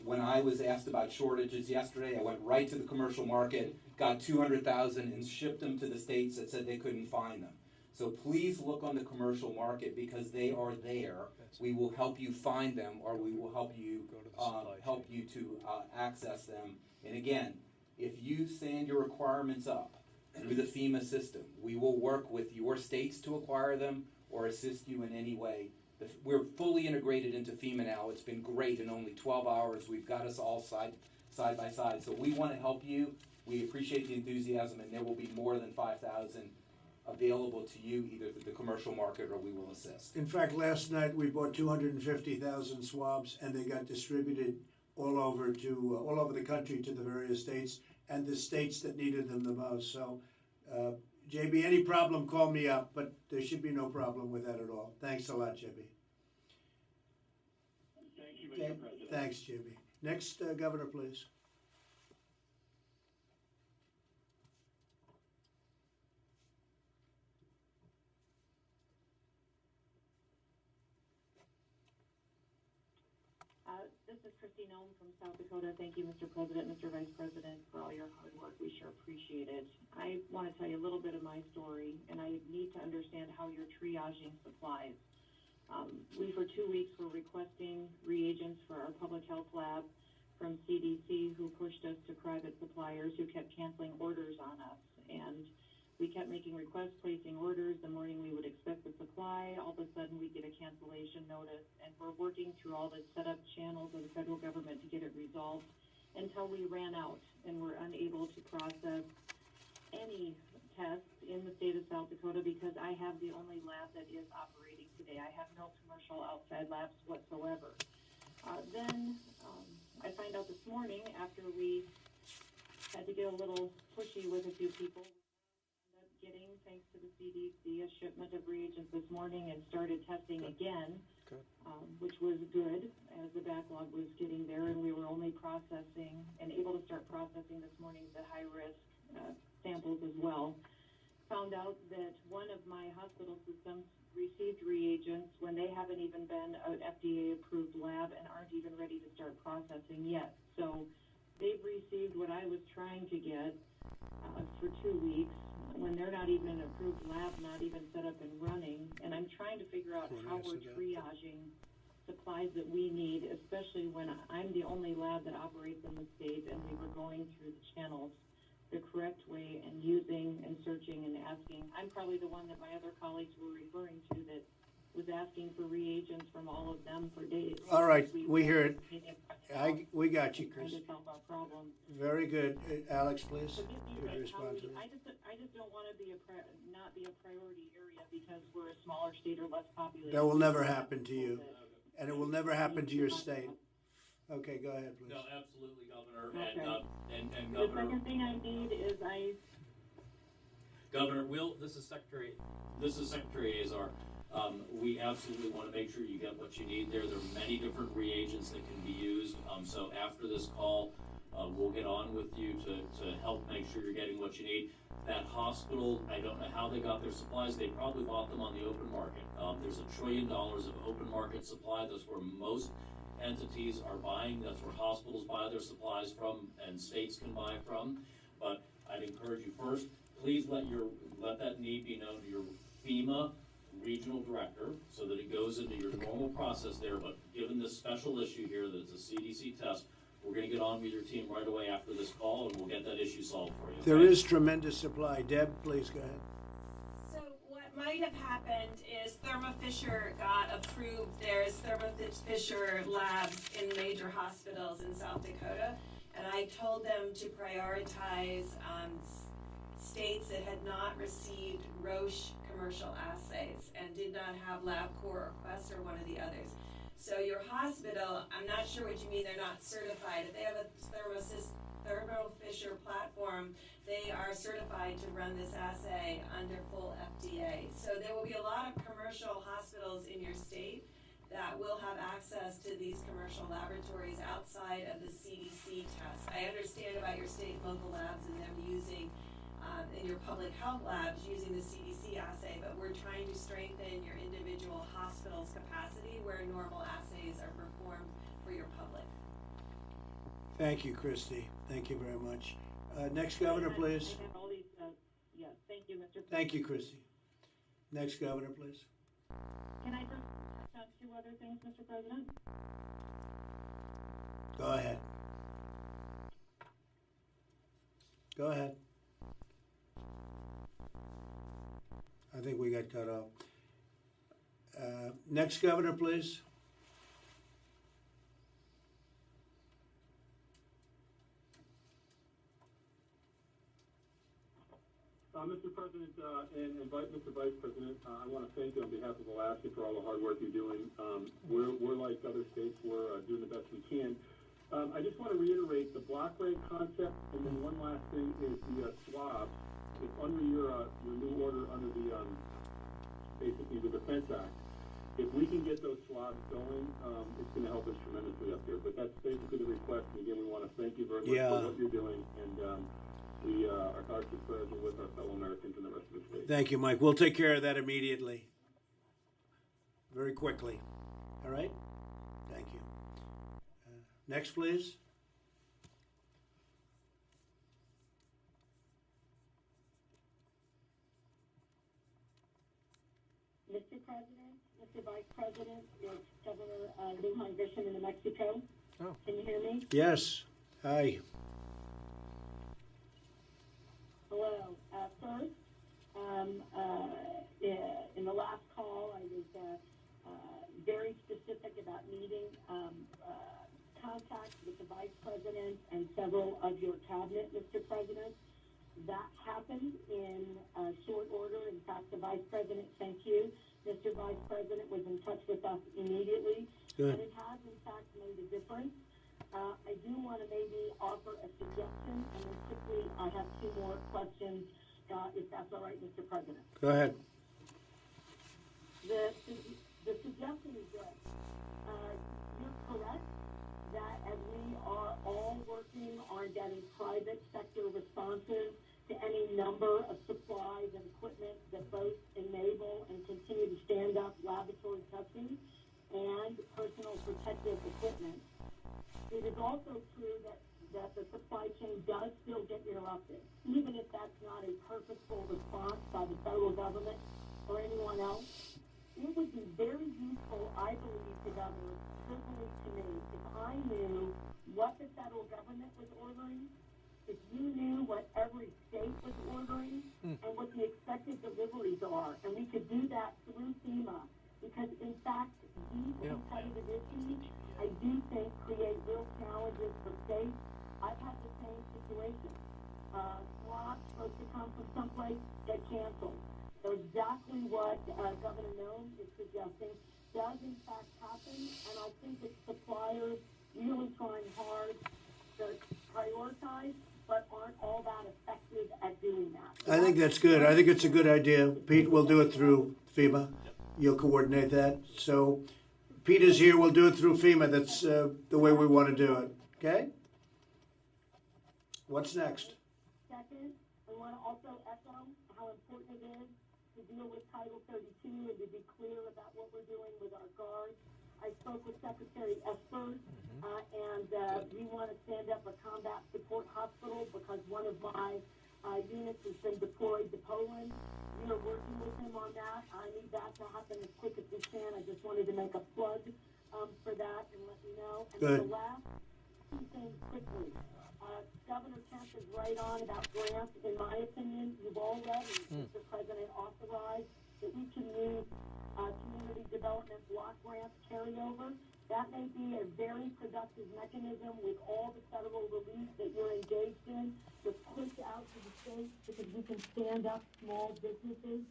When I was asked about shortages yesterday, I went right to the commercial market, got 200,000 and shipped them to the states that said they couldn't find them. So please look on the commercial market, because they are there. We will help you find them, or we will help you to access them. And again, if you send your requirements up through the FEMA system, we will work with your states to acquire them or assist you in any way. We're fully integrated into FEMA now. It's been great. In only 12 hours, we've got us all side by side. So we want to help you. We appreciate the enthusiasm, and there will be more than 5,000 available to you, either through the commercial market or we will assist. In fact, last night we bought 250,000 swabs, and they got distributed all over the country to the various states and the states that needed them the most. So, JB, any problem, call me up, but there should be no problem with that at all. Thanks a lot, JB. Thank you, Mr. President. Thanks, JB. Next, Governor, please. This is Christine Elm from South Dakota. Thank you, Mr. President, Mr. Vice President, for all your hard work. We sure appreciate it. I want to tell you a little bit of my story, and I need to understand how you're triaging supplies. We, for 2 weeks, were requesting reagents for our public health lab from CDC, who pushed us to private suppliers who kept canceling orders on us. And we kept making requests, placing orders. The morning we would expect the supply, all of a sudden we get a cancellation notice, and we're working through all the set-up channels of the federal government to get it resolved until we ran out and were unable to process any tests in the state of South Dakota, because I have the only lab that is operating today. I have no commercial outside labs whatsoever. Then I find out this morning, after we had to get a little pushy with a few people, getting, thanks to the CDC, a shipment of reagents this morning and started testing again, which was good, as the backlog was getting there, and we were only processing and able to start processing this morning the high-risk samples as well. Found out that one of my hospital systems received reagents when they haven't even been an FDA-approved lab and aren't even ready to start processing yet. So they've received what I was trying to get for 2 weeks, when they're not even an approved lab, not even set up and running. And I'm trying to figure out how we're triaging supplies that we need, especially when I'm the only lab that operates in the state, and we were going through the channels the correct way and using and searching and asking. I'm probably the one that my other colleagues were referring to that was asking for reagents from all of them for days. All right, we hear it. We got you, Trying Chris. to solve our problem. Very good. Alex, please, Forgive me, could you respond to Howard, that? I just don't want to be not be a priority area because we're a smaller state or less populated. That will never happen to you, and it will never happen to your state. Okay, go ahead, please. No, absolutely, Governor. Okay. And The Governor. second thing I need is Governor, this is Secretary Azar. We absolutely want to make sure you get what you need there. There are many different reagents that can be used. So after this call, we'll get on with you to help make sure you're getting what you need. That hospital, I don't know how they got their supplies. They probably bought them on the open market. There's $1 trillion of open market supply. That's where most entities are buying. That's where hospitals buy their supplies from and states can buy from. But I'd encourage you first, please let that need be known to your FEMA regional director so that it goes into your normal process there. But given this special issue here that it's a CDC test, we're going to get on with your team right away after this call and we'll get that issue solved for you. There is tremendous supply. Deb, please go ahead. So what might have happened is Thermo Fisher got approved. There's Thermo Fisher labs in major hospitals in South Dakota, and I told them to prioritize states that had not received Roche commercial assays and did not have LabCorp or Quest or one of the others. So your hospital, I'm not sure what you mean they're not certified. If they have a Thermo Fisher platform, they are certified to run this assay under full FDA. So there will be a lot of commercial hospitals in your state that will have access to these commercial laboratories outside of the CDC tests. I understand about your state and local labs and them using, in your public health labs, using the CDC assay, but we're trying to strengthen your individual hospital's capacity where normal assays are performed for your public. Thank you, Christy. Thank you very much. Next governor, please. Yes, thank you, Mr. President. Thank you, Christy. Next governor, please. Can I just touch two other things, Mr. President? Go ahead. Go ahead. I think we got cut off. Next governor, please. Mr. President and Mr. Vice President, I want to thank you on behalf of Alaska for all the hard work you're doing. We're like other states, we're doing the best we can. I just want to reiterate the block rate concept, and then one last thing is the swabs. It's under your new order under the basically the Defense Act. If we can get those swabs going, it's going to help us tremendously up here. But that's basically the request. And again, we want to thank you very much for what you're doing, and our hearts and prayers are with our fellow Americans and the rest of the state. Thank you, Mike. We'll take care of that immediately. Very quickly. All right? Thank you. Next, please. Mr. President, Mr. Vice President, it's Governor Lujan Grisham in New Mexico. Oh. Can you hear me? Yes. Hi. Hello. First, in the last call, I was very specific about needing contact with the Vice President and several of your cabinet, Mr. President. That happened in short order. In fact, the Vice President, thank you, Mr. Vice President, was in touch with us immediately. Good. And it has, in fact, made a difference. I do want to maybe offer a suggestion, and then quickly I have two more questions, if that's all right, Mr. President. Go ahead. The suggestion is this. You're correct that as we are all working on getting private sector responses to any number of supplies and equipment that both enable and continue to stand up laboratory testing and personal protective equipment, it is also true that the supply chain does still get interrupted, even if that's not a purposeful response by the federal government or anyone else. It would be very useful, I believe, to governors, certainly to me, if I knew what the federal government was ordering, if you knew what every state was ordering, and what the expected deliveries are, and we could do that through FEMA. because in fact, these competitive issues, I do think, create real challenges for states. I've had the same situation. Swabs supposed to come from someplace get canceled. So exactly what Governor Nome is suggesting does in fact happen, and I think it's suppliers really trying hard to prioritize, but aren't all that effective at doing that. I think that's good. I think it's a good idea. Pete, we'll do it through FEMA. You'll coordinate that. So Pete is here. We'll do it through FEMA. That's the way we want to do it. Okay? What's next? Second, I want to also echo how important it is to deal with Title 32 and to be clear about what we're doing with our guards. I spoke with Secretary Esper, and we want to stand up a combat support hospital because one of my units has been deployed to Poland. We are working with him on that. I need that to happen as quick as we can. I just wanted to make a plug for that and let you know. And Good. the last two things quickly. Governor Kemp is right on about grants. In my opinion, you've already, Mr. President, authorized that we can use community development block grants carryover. That may be a very productive mechanism with all the federal relief that you're engaged in to push out to the states because we can stand up small businesses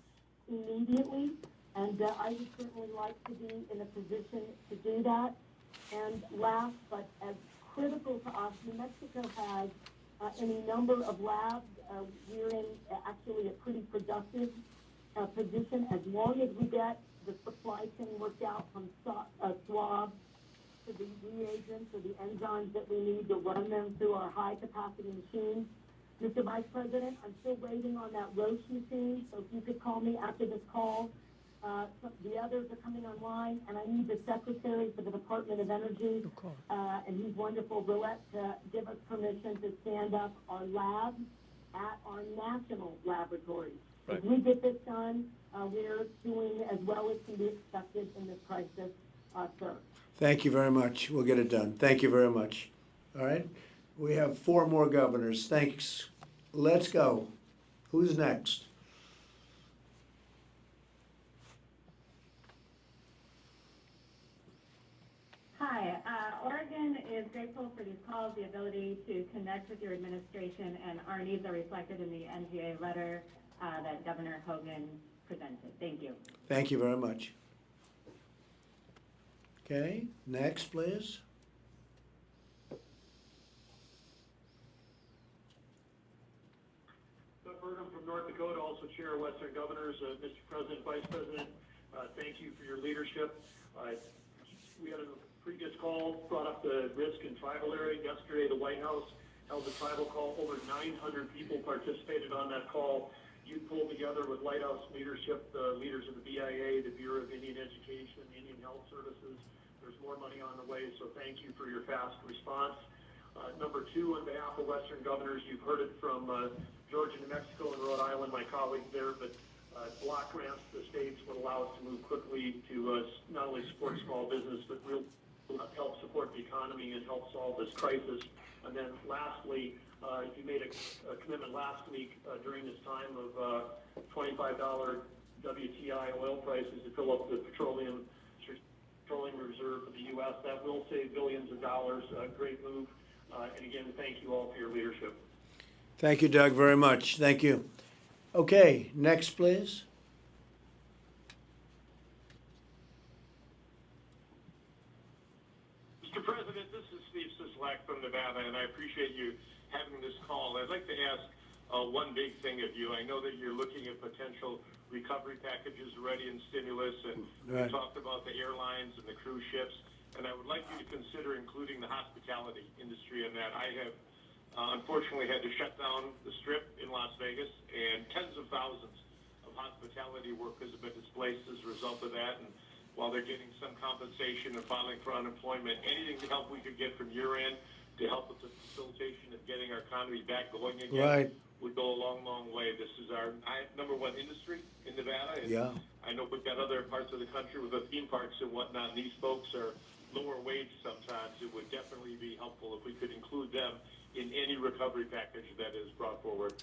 immediately. And I would certainly like to be in a position to do that. And last, but as critical to us, New Mexico has any number of labs. We're in actually a pretty productive position as long as we get the supply chain worked out from swabs to the reagents or the enzymes that we need to run them through our high-capacity machines. Mr. Vice President, I'm still waiting on that Roche machine, so if you could call me after this call. The others are coming online, and I need the Secretary for the Department of Energy, and he's wonderful, Roulette, to give us permission to stand up our labs at our national laboratories. Right. If we get this done, we're doing as well as can be expected in this crisis, sir. Thank you very much. We'll get it done. Thank you very much. All right. We have 4 more governors. Thanks. Let's go. Who's next? Hi, Oregon is grateful for these calls, the ability to connect with your administration, and our needs are reflected in the NGA letter that Governor Hogan presented. Thank you. Thank you very much. Okay, next, please. Doug Burnham from North Dakota, also Chair of Western Governors. Mr. President, Vice President, thank you for your leadership. We had a previous call, brought up the risk in tribal area. Yesterday, the White House held a tribal call. Over 900 people participated on that call. You pulled together with Lighthouse leadership, the leaders of the BIA, the Bureau of Indian Education, Indian Health Services. There's more money on the way, so thank you for your fast response. Number 2, on behalf of Western Governors, you've heard it from Georgia, New Mexico, and Rhode Island, my colleagues there, but block grants to the states would allow us to move quickly to not only support small business, but real help support the economy and help solve this crisis. And then lastly, you made a commitment last week during this time of $25 WTI oil prices to fill up the petroleum reserve for the U.S. That will save billions of dollars. Great move. And again, thank you all for your leadership. Thank you, Doug, very much. Thank you. Okay, next, please. Mr. President, this is Steve Sisolak from Nevada, and I appreciate you having this call. I'd like to ask one big thing of you. I know that you're looking at potential recovery packages already in stimulus, and we talked about the airlines and the cruise ships, and I would like you to consider including the hospitality industry in that. I have unfortunately had to shut down the Strip in Las Vegas, and tens of thousands of hospitality workers have been displaced as a result of that, and while they're getting some compensation and filing for unemployment, anything to help we could get from your end to help with the facilitation of getting our economy back going again would go a long, long way. This is our number 1 industry in Nevada, and I know we've got other parts of the country with the theme parks and whatnot, and these folks are lower wage sometimes. It would definitely be helpful if we could include them in any recovery package that is brought forward.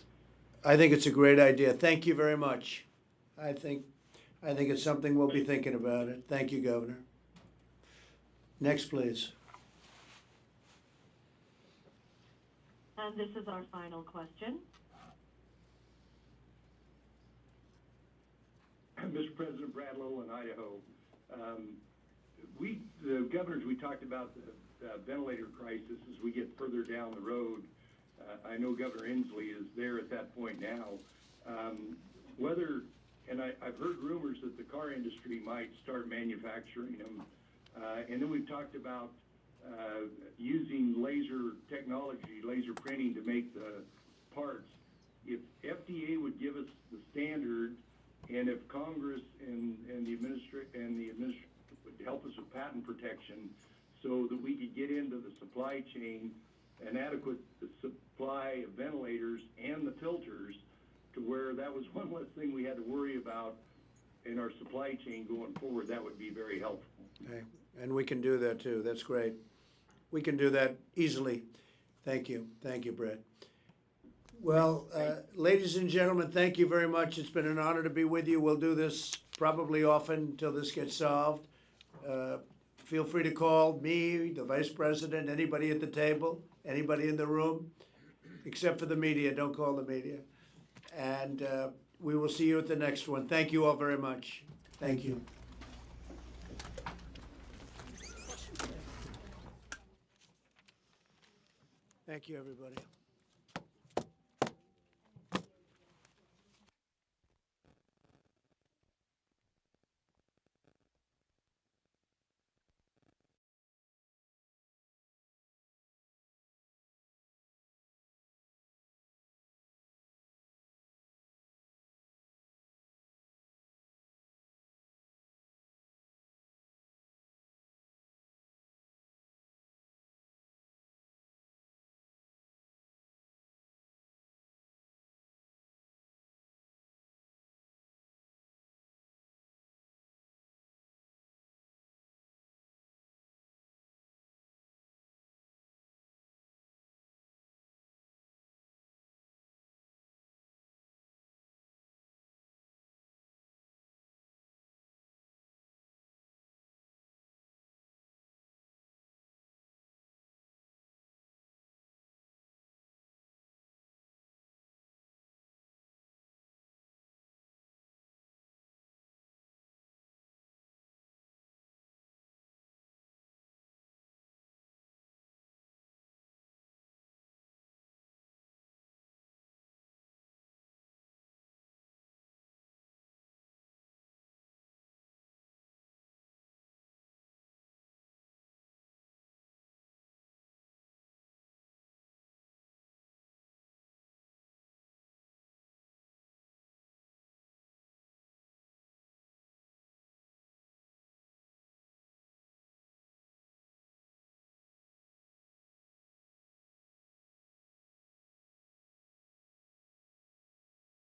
I think it's a great idea. Thank you very much. I think I think it's something we'll be thinking about it. Thank you, Governor. Next, please. And this is our final question. Mr. President, Brad Little in Idaho. The governors, we talked about the ventilator crisis as we get further down the road. I know Governor Inslee is there at that point now. I've heard rumors that the car industry might start manufacturing them. And then we've talked about using laser technology, laser printing to make the parts. If FDA would give us the standard, and if Congress and the administration would help us with patent protection so that we could get into the supply chain an adequate supply of ventilators and the filters to where that was one less thing we had to worry about in our supply chain going forward, that would be very helpful. Okay. And we can do that too. That's great. We can do that easily. Thank you. Thank you, Brett. Well, ladies and gentlemen, thank you very much. It's been an honor to be with you. We'll do this probably often until this gets solved. Feel free to call me, the Vice President, anybody at the table, anybody in the room, except for the media. Don't call the media. And we will see you at the next one. Thank you all very much. Thank you. Thank you, everybody.